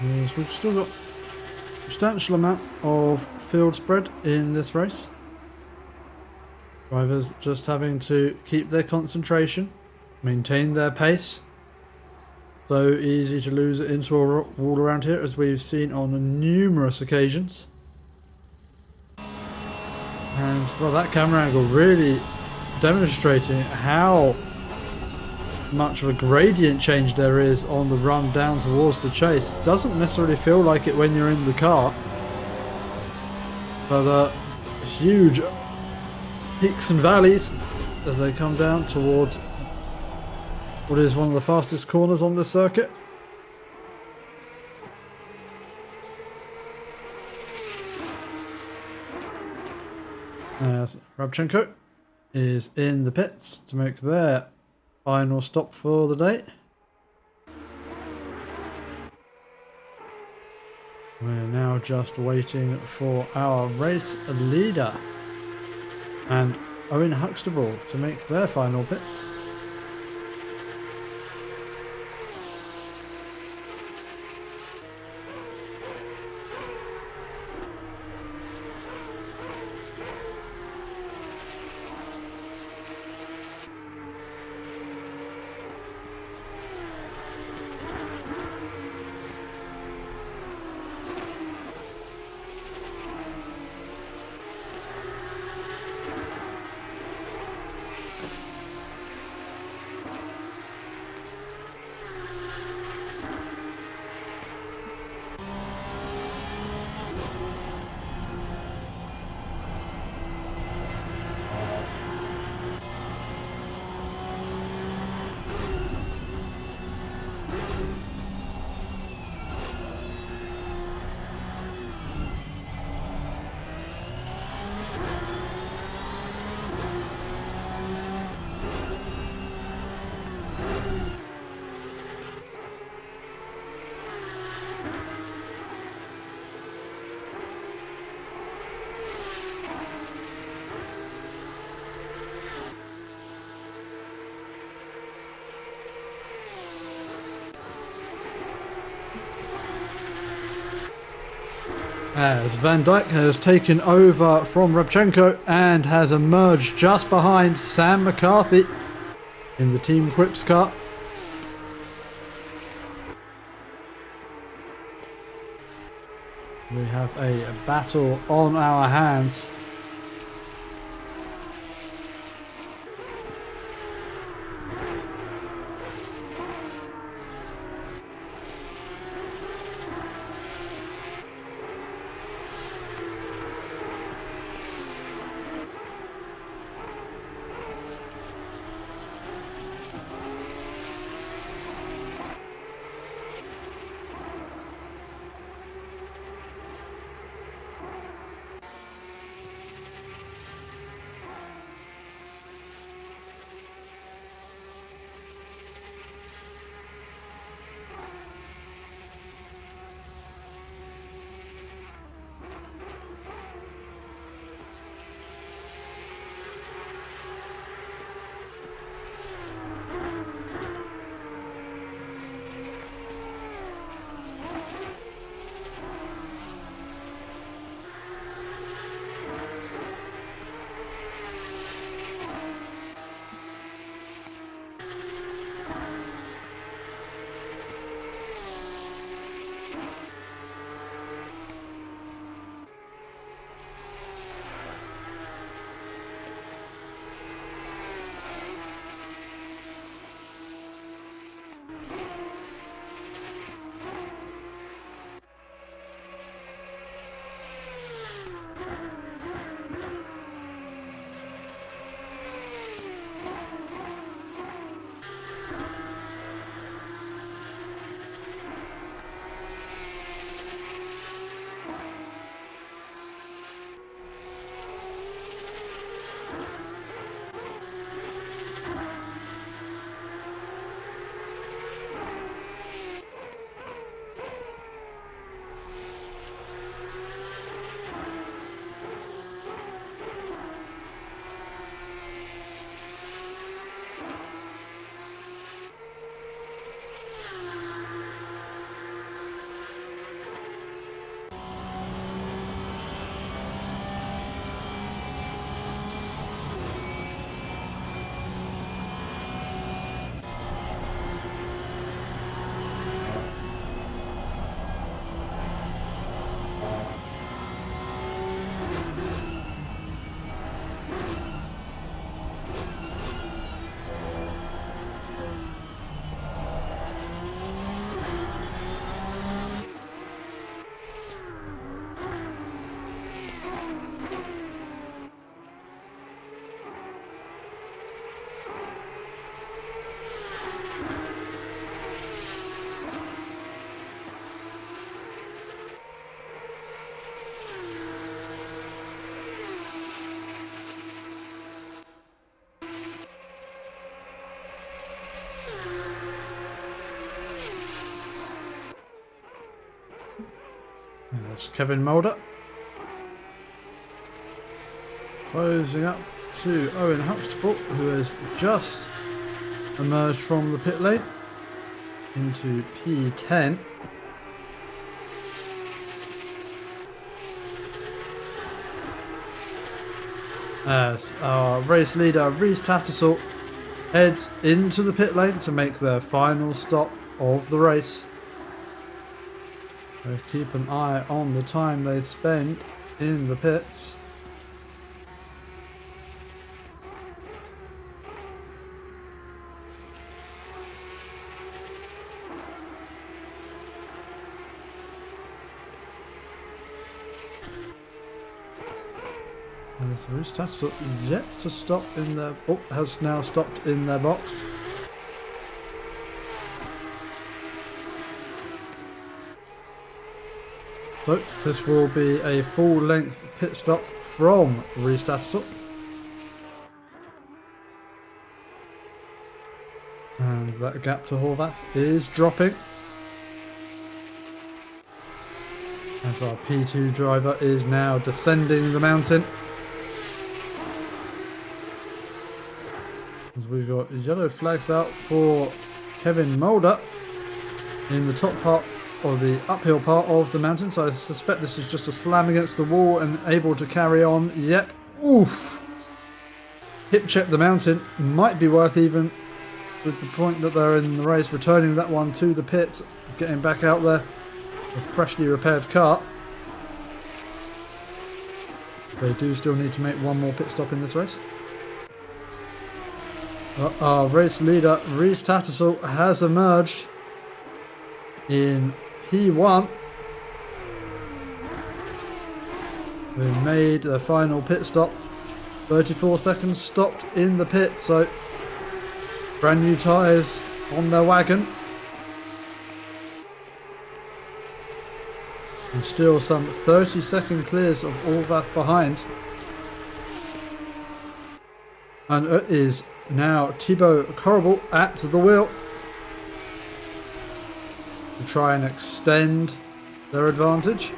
As we've still got a substantial amount of field spread in this race. Drivers just having to keep their concentration, maintain their pace. So easy to lose it into a wall around here, as we've seen on numerous occasions. And well, that camera angle really demonstrating how much of a gradient change there is on the run down towards the chase. Doesn't necessarily feel like it when you're in the car, but huge peaks and valleys as they come down towards what is one of the fastest corners on the circuit. As Rabchenko is in the pits to make their final stop for the day. We're now just waiting for our race leader and Owen Huxtable to make their final pits. As Van Dijk has taken over from Rabchenko and has emerged just behind Sam McCarthy in the Team Quips car. We have a battle on our hands. That's Kevin Mulder. Closing up to Owen Huxtable, who has just emerged from the pit lane into P10. As our race leader Reese Tattersall heads into the pit lane to make their final stop of the race. So keep an eye on the time they spend in the pits. As Reese Tattersall yet to stop in their... Oh, has now stopped in their box. So this will be a full-length pit stop from Reese Tattersall. And that gap to Horvath is dropping. As our P2 driver is now descending the mountain. As we've got yellow flags out for Kevin Mulder in the top part or the uphill part of the mountain, so I suspect this is just a slam against the wall and able to carry on. Yep. Oof. Hip check the mountain. Might be worth even with the point that they're in the race, returning that one to the pits, getting back out there with a freshly repaired car. They do still need to make one more pit stop in this race. Our race leader, Reese Tattersall, has emerged in P1. We made the final pit stop. 34 seconds stopped in the pit, so brand new tyres on their wagon. And still some 30-second clears of Orvath behind. And it is now Thibaut Corrible at the wheel to try and extend their advantage.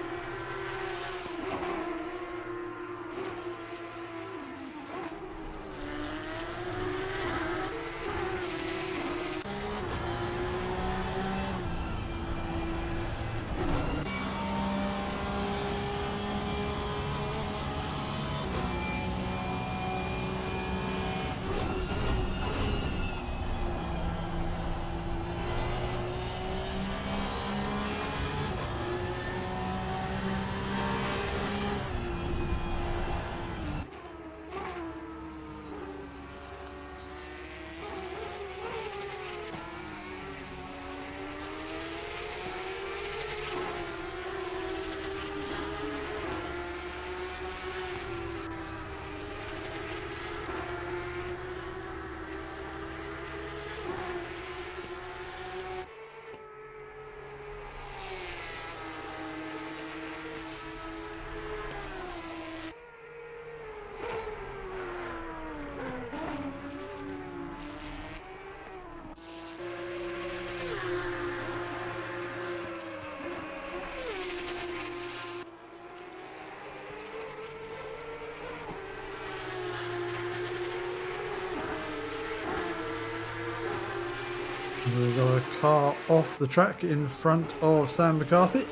We've got a car off the track in front of Sam McCarthy.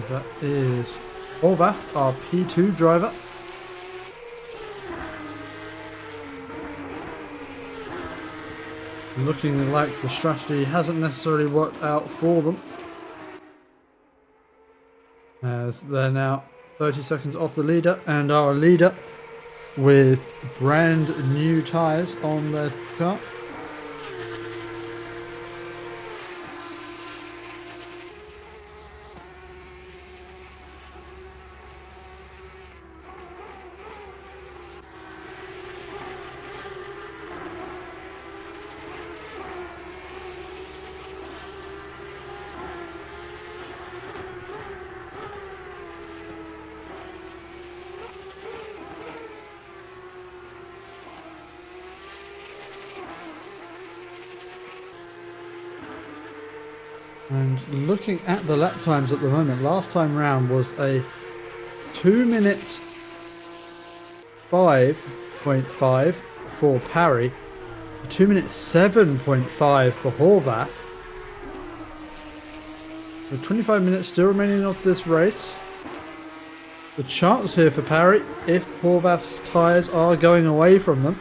That is Orvath, our P2 driver. Looking like the strategy hasn't necessarily worked out for them, as they're now 30 seconds off the leader, and our leader with brand new tyres on their car. And looking at the lap times at the moment, last time round was a 2-minute 5.5 for Parry, a 2-minute 7.5 for Horvath. With 25 minutes still remaining of this race. The chance here for Parry, if Horvath's tyres are going away from them.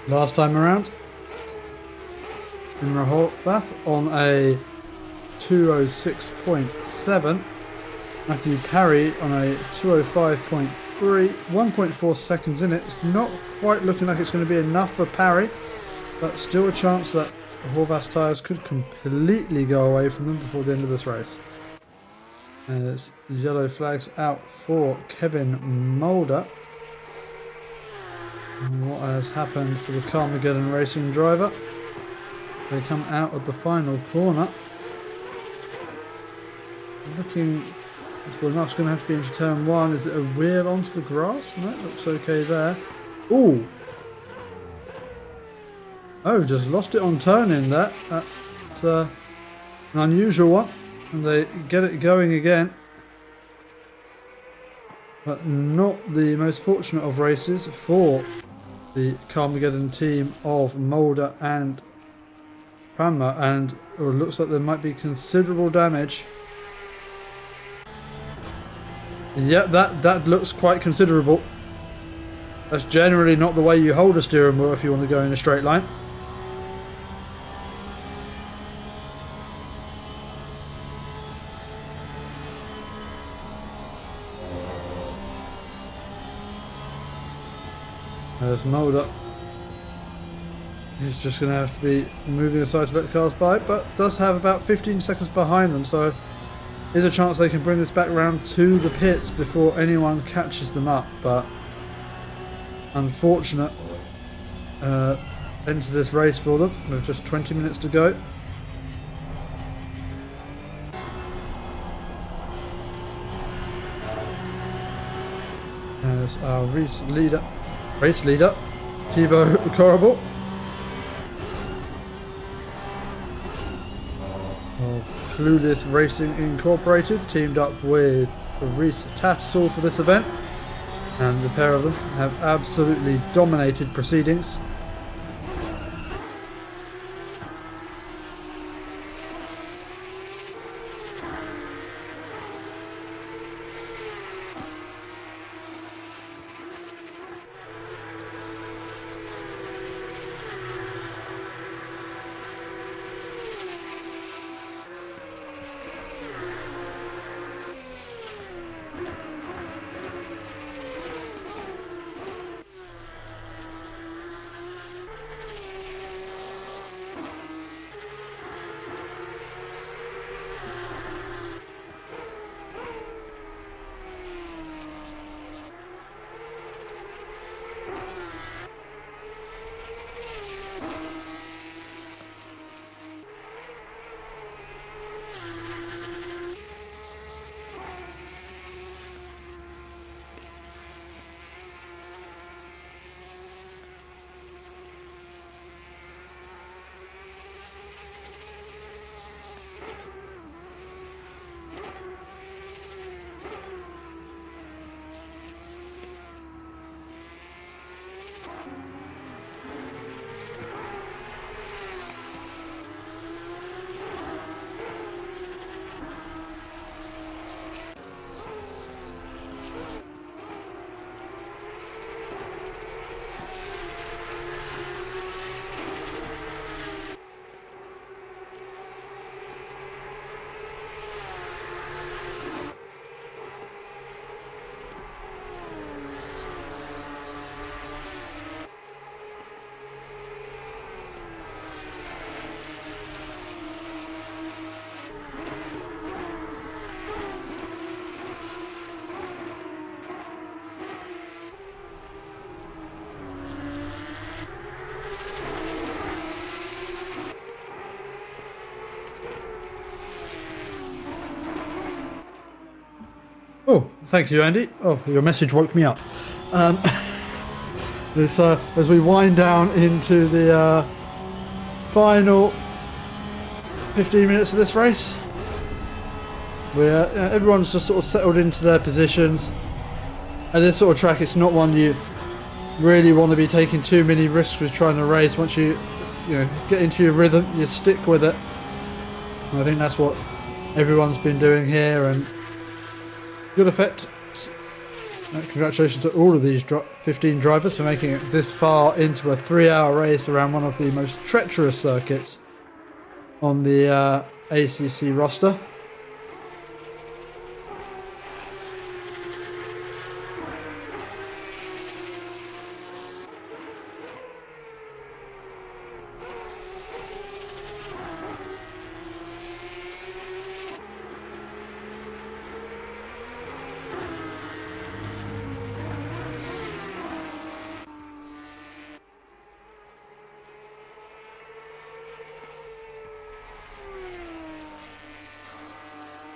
last time around in Rehoboth on a 206.7. Matthew Parry on a 205.3, 1.4 seconds in it. It's not quite looking like it's going to be enough for Parry, but still a chance that Horvath's tyres could completely go away from them before the end of this race. There's yellow flags out for Kevin Mulder. And what has happened for the Carmageddon Racing driver? They come out of the final corner. Looking, well, enough's going to have to be into turn one. Is it a wheel onto the grass? No, it looks okay there. Ooh. Oh, just lost it on turning there. That's an unusual one. And they get it going again. But not the most fortunate of races for the Carmageddon team of Mulder and Cranmer. And it looks like there might be considerable damage. Yeah, that looks quite considerable. That's generally not the way you hold a steering wheel if you want to go in a straight line. There's Mulder. He's just going to have to be moving aside to let the cars by, but does have about 15 seconds behind them, so there's a chance they can bring this back round to the pits before anyone catches them up. But unfortunate end to this race for them with just 20 minutes to go. There's our race leader, Thibaut Corrible. Clueless Racing Incorporated teamed up with Reese Tattersall for this event, and the pair of them have absolutely dominated proceedings. Oh, thank you, Andy. Oh, your message woke me up. This, as we wind down into the final 15 minutes of this race, where everyone's just sort of settled into their positions. At this sort of track, it's not one you really want to be taking too many risks with trying to race. Once you get into your rhythm, you stick with it. And I think that's what everyone's been doing here, and good effect Congratulations to all of these 15 drivers for making it this far into a 3-hour race around one of the most treacherous circuits on the ACC roster.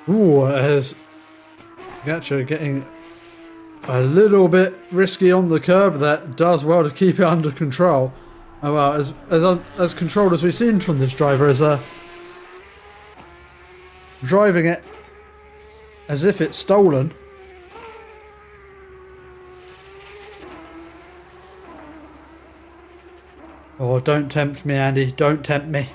Ooh, as Gacha getting a little bit risky on the curb. That does well to keep it under control. Oh well, as controlled as we've seen from this driver, as driving it as if it's stolen. Oh, don't tempt me, Andy. Don't tempt me.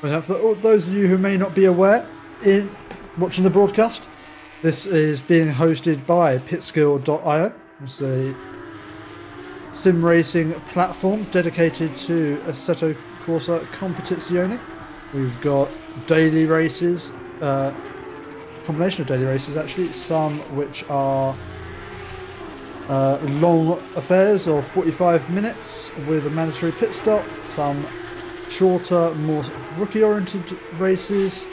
And for those of you who may not be aware, in watching the broadcast, this is being hosted by Pitskill.io. It's a sim racing platform dedicated to Assetto Corsa Competizione. We've got daily races, combination of daily races actually, some which are long affairs of 45 minutes with a mandatory pit stop, some shorter, more rookie-oriented races,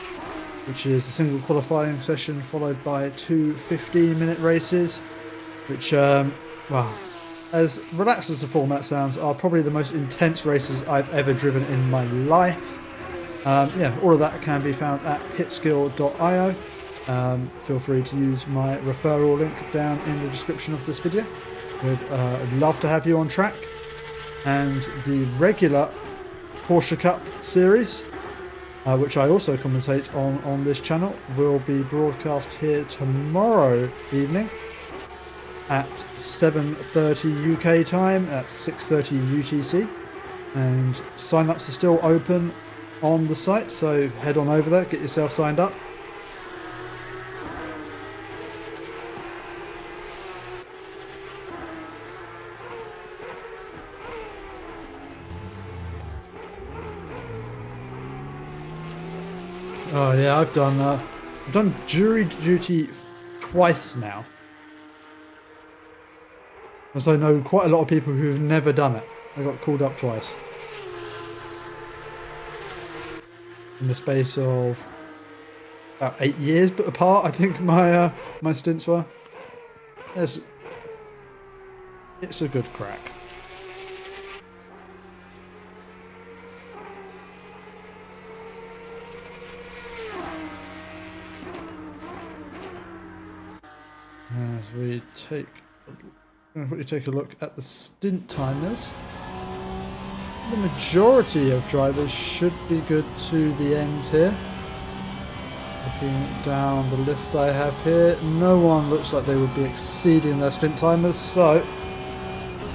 which is a single qualifying session followed by 2 15-minute races, which, well, as relaxed as the format sounds, are probably the most intense races I've ever driven in my life. Yeah, all of that can be found at pitskill.io. Feel free to use my referral link down in the description of this video. I'd love to have you on track. And the regular Porsche Cup series, which I also commentate on this channel, will be broadcast here tomorrow evening at 7:30 UK time, at 6:30 UTC, and sign-ups are still open on the site, so head on over there, get yourself signed up. Oh yeah, I've done jury duty twice now, because I know quite a lot of people who've never done it. I got called up twice in the space of about 8 years, but apart, I think my my stints were. It's a good crack. As we take a look at the stint timers, the majority of drivers should be good to the end here. Looking down the list I have here, no one looks like they would be exceeding their stint timers, so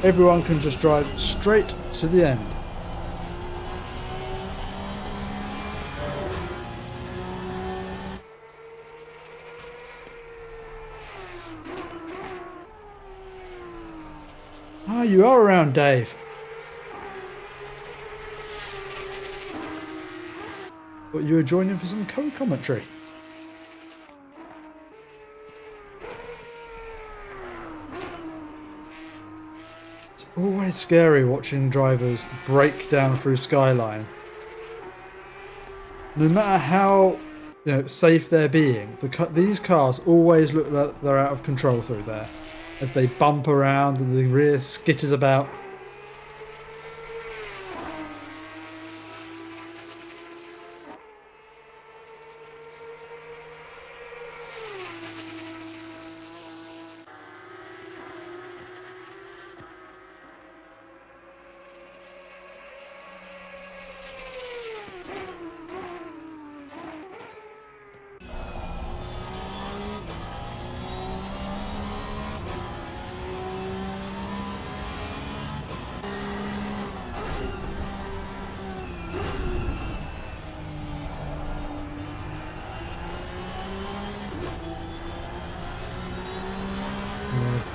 everyone can just drive straight to the end. Ah, you are around, Dave. But you were joining for some co-commentary. It's always scary watching drivers break down through Skyline. No matter how safe they're being, these cars always look like they're out of control through there, as they bump around and the rear skitters about.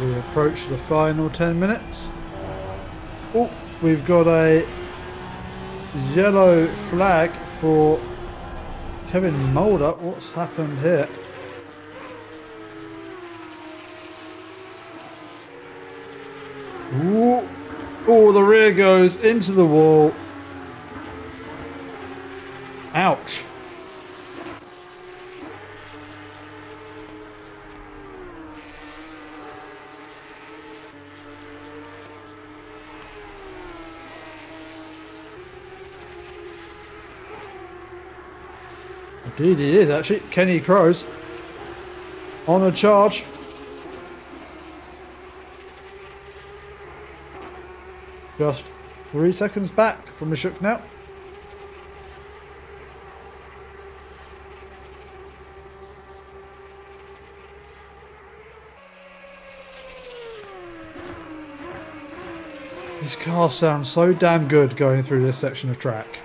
We approach the final 10 minutes. Oh, we've got a yellow flag for Kevin Mulder. What's happened here? Ooh. Oh, the rear goes into the wall. Ouch. Indeed it is actually. Kenny Crows on a charge. Just 3 seconds back from Mishuk now. This car sounds so damn good going through this section of track.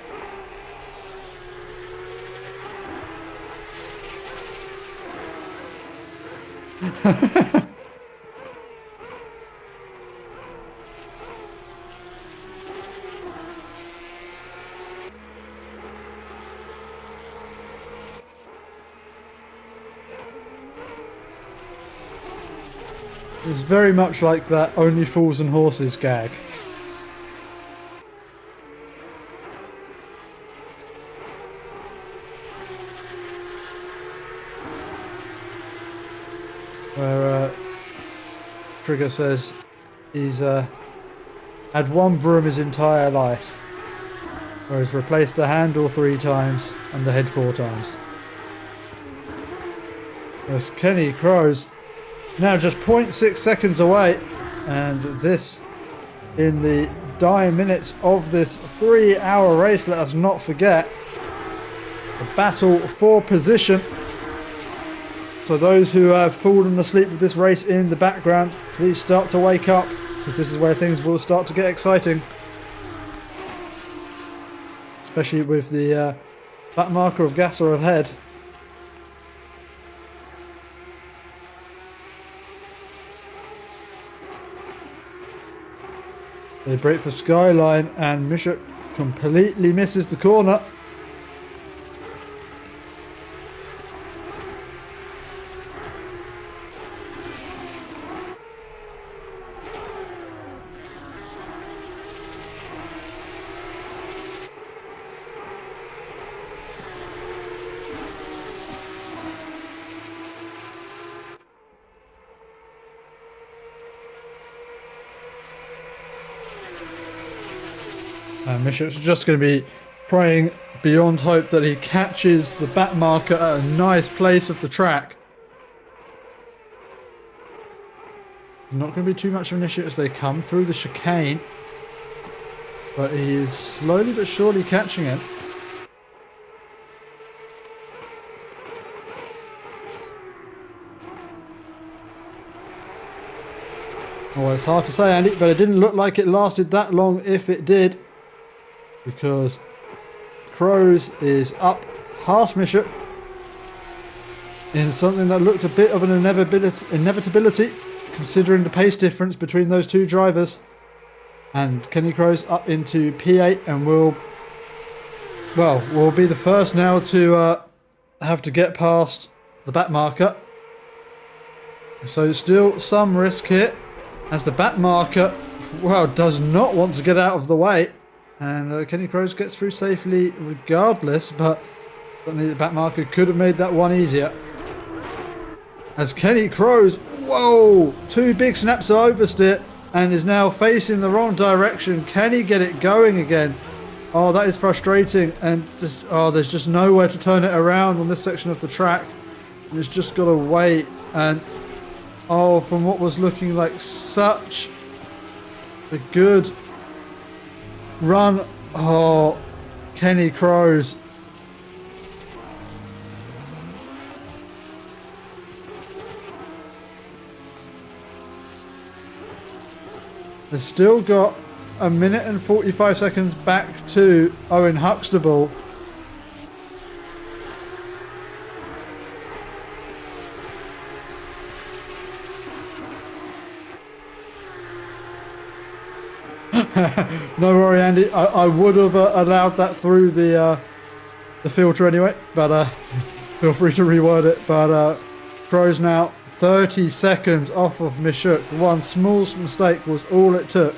It's very much like that Only Fools and Horses gag. Where Trigger says he's had one broom his entire life, where he's replaced the handle 3 times and the head 4 times. As Kenny Crows now just 0.6 seconds away, and this in the dying minutes of this 3-hour race. Let us not forget the battle for position. So those who have fallen asleep with this race in the background, please start to wake up, because this is where things will start to get exciting. Especially with the back marker of Gasser ahead. They break for Skyline and Mishuk completely misses the corner. And Mishuk's just going to be praying beyond hope that he catches the back marker at a nice place of the track. Not going to be too much of an issue as they come through the chicane. But he is slowly but surely catching it. Oh, it's hard to say, Andy, but it didn't look like it lasted that long if it did. Because Crows is up past Mishuk in something that looked a bit of an inevitability considering the pace difference between those two drivers. And Kenny Crows up into P8 and will be the first now to have to get past the back marker. So still some risk here as the back marker, does not want to get out of the way. And Kenny Crows gets through safely regardless, but certainly the back marker could have made that one easier. As Kenny Crows, 2 big snaps of oversteer and is now facing the wrong direction. Can he get it going again? Oh, that is frustrating. And there's just nowhere to turn it around on this section of the track. And it's just got to wait. And from what was looking like such a good run, Kenny Crows. They've still got a minute and 45 seconds back to Owen Huxtable. No worry, Andy. I would have allowed that through the filter anyway, but feel free to reword it. But Crow's now 30 seconds off of Mishuk. One small mistake was all it took.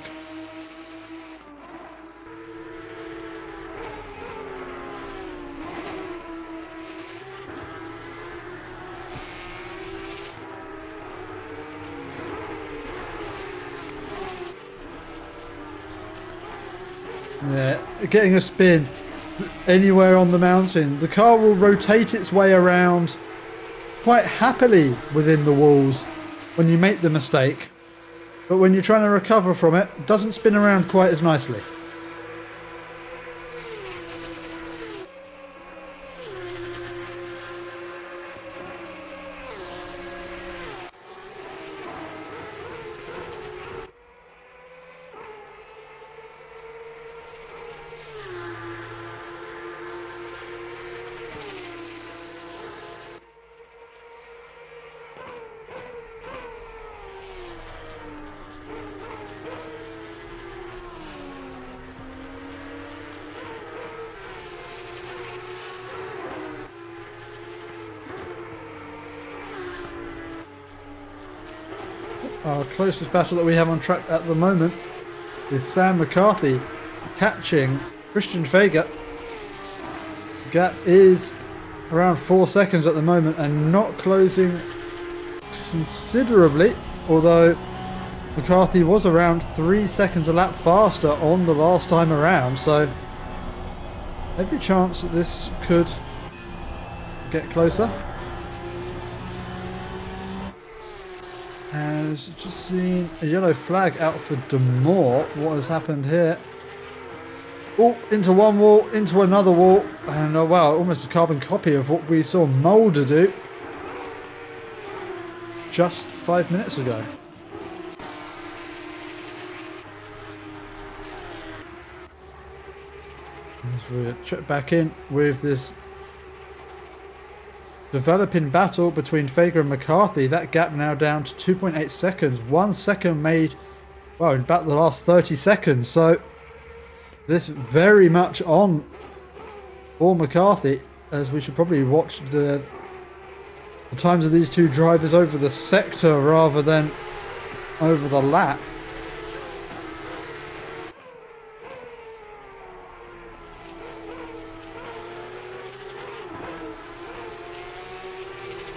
Yeah, getting a spin anywhere on the mountain, the car will rotate its way around quite happily within the walls when you make the mistake, but when you're trying to recover from it, it doesn't spin around quite as nicely. Our closest battle that we have on track at the moment is Sam McCarthy catching Christian Fager. Gap is around 4 seconds at the moment and not closing considerably, although McCarthy was around 3 seconds a lap faster on the last time around, so every chance that this could get closer. Has just seen a yellow flag out for Demore. What has happened here? Oh, into one wall, into another wall, and oh wow, almost a carbon copy of what we saw Mulder do just 5 minutes ago. As we check back in with this developing battle between Fager and McCarthy, that gap now down to 2.8 seconds. 1 second made, well, in about the last 30 seconds. So this very much on for McCarthy, as we should probably watch the times of these two drivers over the sector rather than over the lap.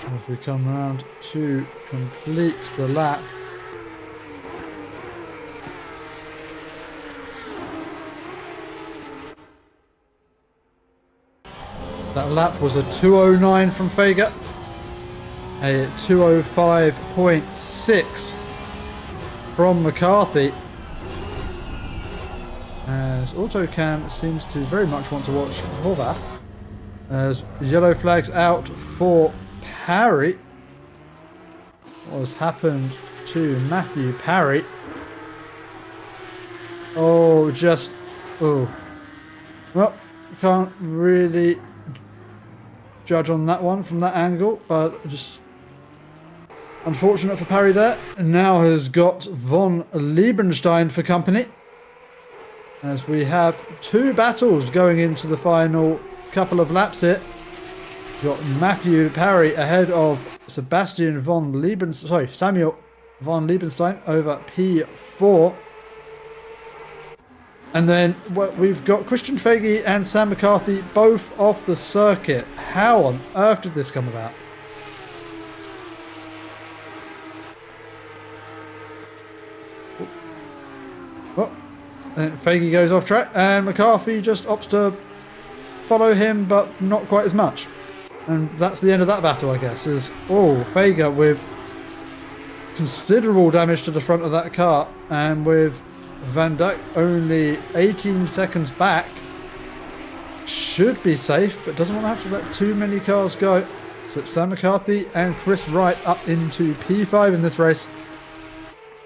As we come round to complete the lap. That lap was a 2:09 from Fager, a 2:05.6 from McCarthy. As Autocam seems to very much want to watch Horvath. As yellow flags out for Parry. What has happened to Matthew Parry? Oh, just... oh. Well, can't really judge on that one from that angle, but just unfortunate for Parry there. And now has got von Liebenstein for company. As we have two battles going into the final couple of laps here. Got Matthew Parry ahead of Samuel von Liebenstein over P4. And then we've got Christian Fagy and Sam McCarthy both off the circuit. How on earth did this come about? Oh, and Fagy goes off track and McCarthy just opts to follow him, but not quite as much. And that's the end of that battle, I guess. Is Fager with considerable damage to the front of that car, and with Van Dijk only 18 seconds back, should be safe, but doesn't want to have to let too many cars go. So it's Sam McCarthy and Chris Wright up into P5 in this race.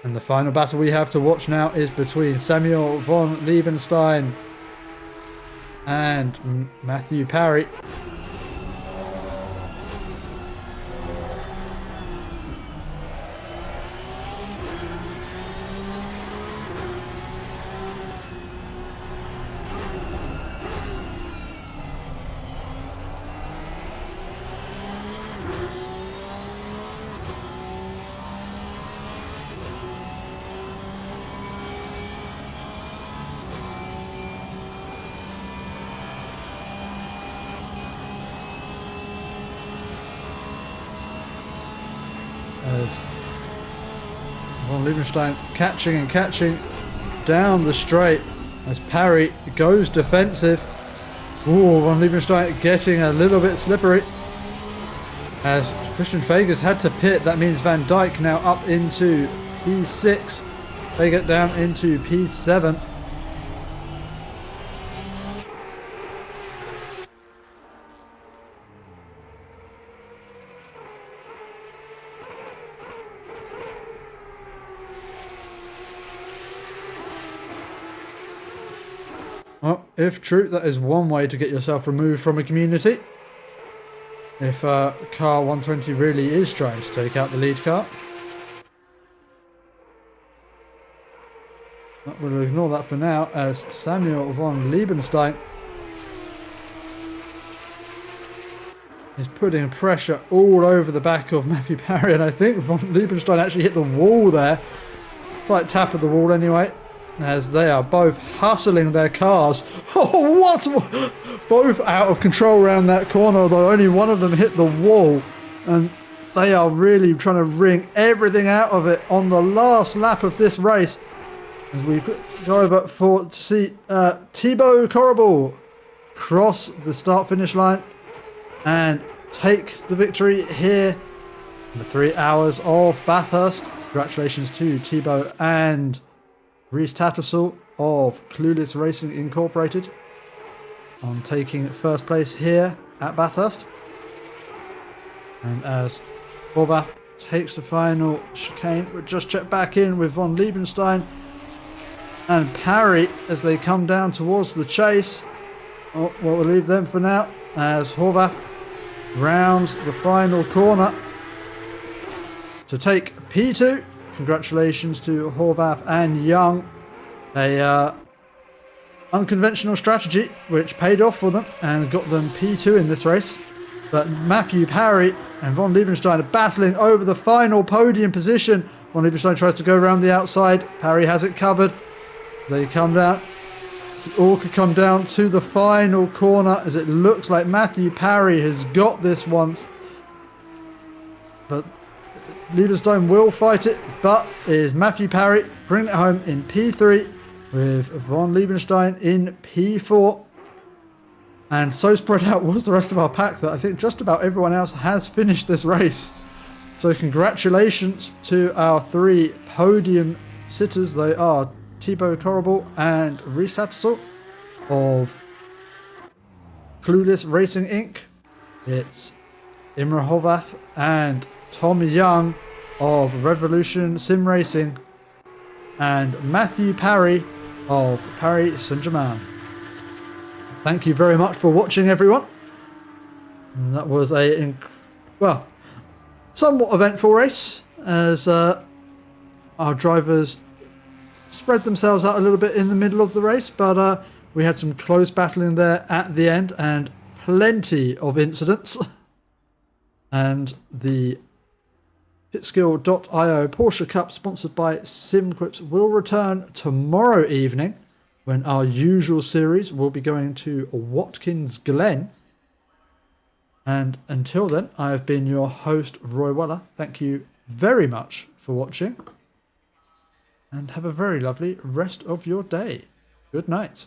And the final battle we have to watch now is between Samuel von Liebenstein and Matthew Parry. As von Liebenstein catching and catching down the straight as Parry goes defensive. Ooh, von Liebenstein getting a little bit slippery. As Christian Vegas had to pit, that means Van Dijk now up into P6. They get down into P7. Well, if true, that is one way to get yourself removed from a community. If car 120 really is trying to take out the lead car. But we'll ignore that for now, as Samuel von Liebenstein is putting pressure all over the back of Matthew Parry, and I think von Liebenstein actually hit the wall there. Slight tap of the wall anyway, as they are both hustling their cars. Oh, what? Both out of control around that corner, although only one of them hit the wall. And they are really trying to wring everything out of it on the last lap of this race. As we go over to see Thibaut Corrible cross the start-finish line and take the victory here in the 3 hours of Bathurst. Congratulations to Thibaut and Reese Tattersall of Clueless Racing Incorporated on taking first place here at Bathurst. And as Horvath takes the final chicane, we'll just check back in with von Liebenstein and Parry as they come down towards the chase. Oh, well, we'll leave them for now as Horvath rounds the final corner to take P2. Congratulations to Horvath and Young. A unconventional strategy which paid off for them and got them P2 in this race. But Matthew Parry and von Liebenstein are battling over the final podium position. Von Liebenstein tries to go around the outside. Parry has it covered. They come down. It all could come down to the final corner as it looks like Matthew Parry has got this once. But Liebenstein will fight it, but it is Matthew Parry bringing it home in P3 with von Liebenstein in P4. And so spread out was the rest of our pack that I think just about everyone else has finished this race. So congratulations to our 3 podium sitters. They are Thibaut Corrible and Reese Tattersall of Clueless Racing Inc. It's Imre Horvath and Tom Young of Revolution Sim Racing and Matthew Parry of Paris Saint-Germain. Thank you very much for watching, everyone. And that was a somewhat eventful race as our drivers spread themselves out a little bit in the middle of the race, but we had some close battling there at the end and plenty of incidents. And the Pitskill.io Porsche Cup, sponsored by SimQuips, will return tomorrow evening when our usual series will be going to Watkins Glen. And until then, I have been your host, Roy Weller. Thank you very much for watching and have a very lovely rest of your day. Good night.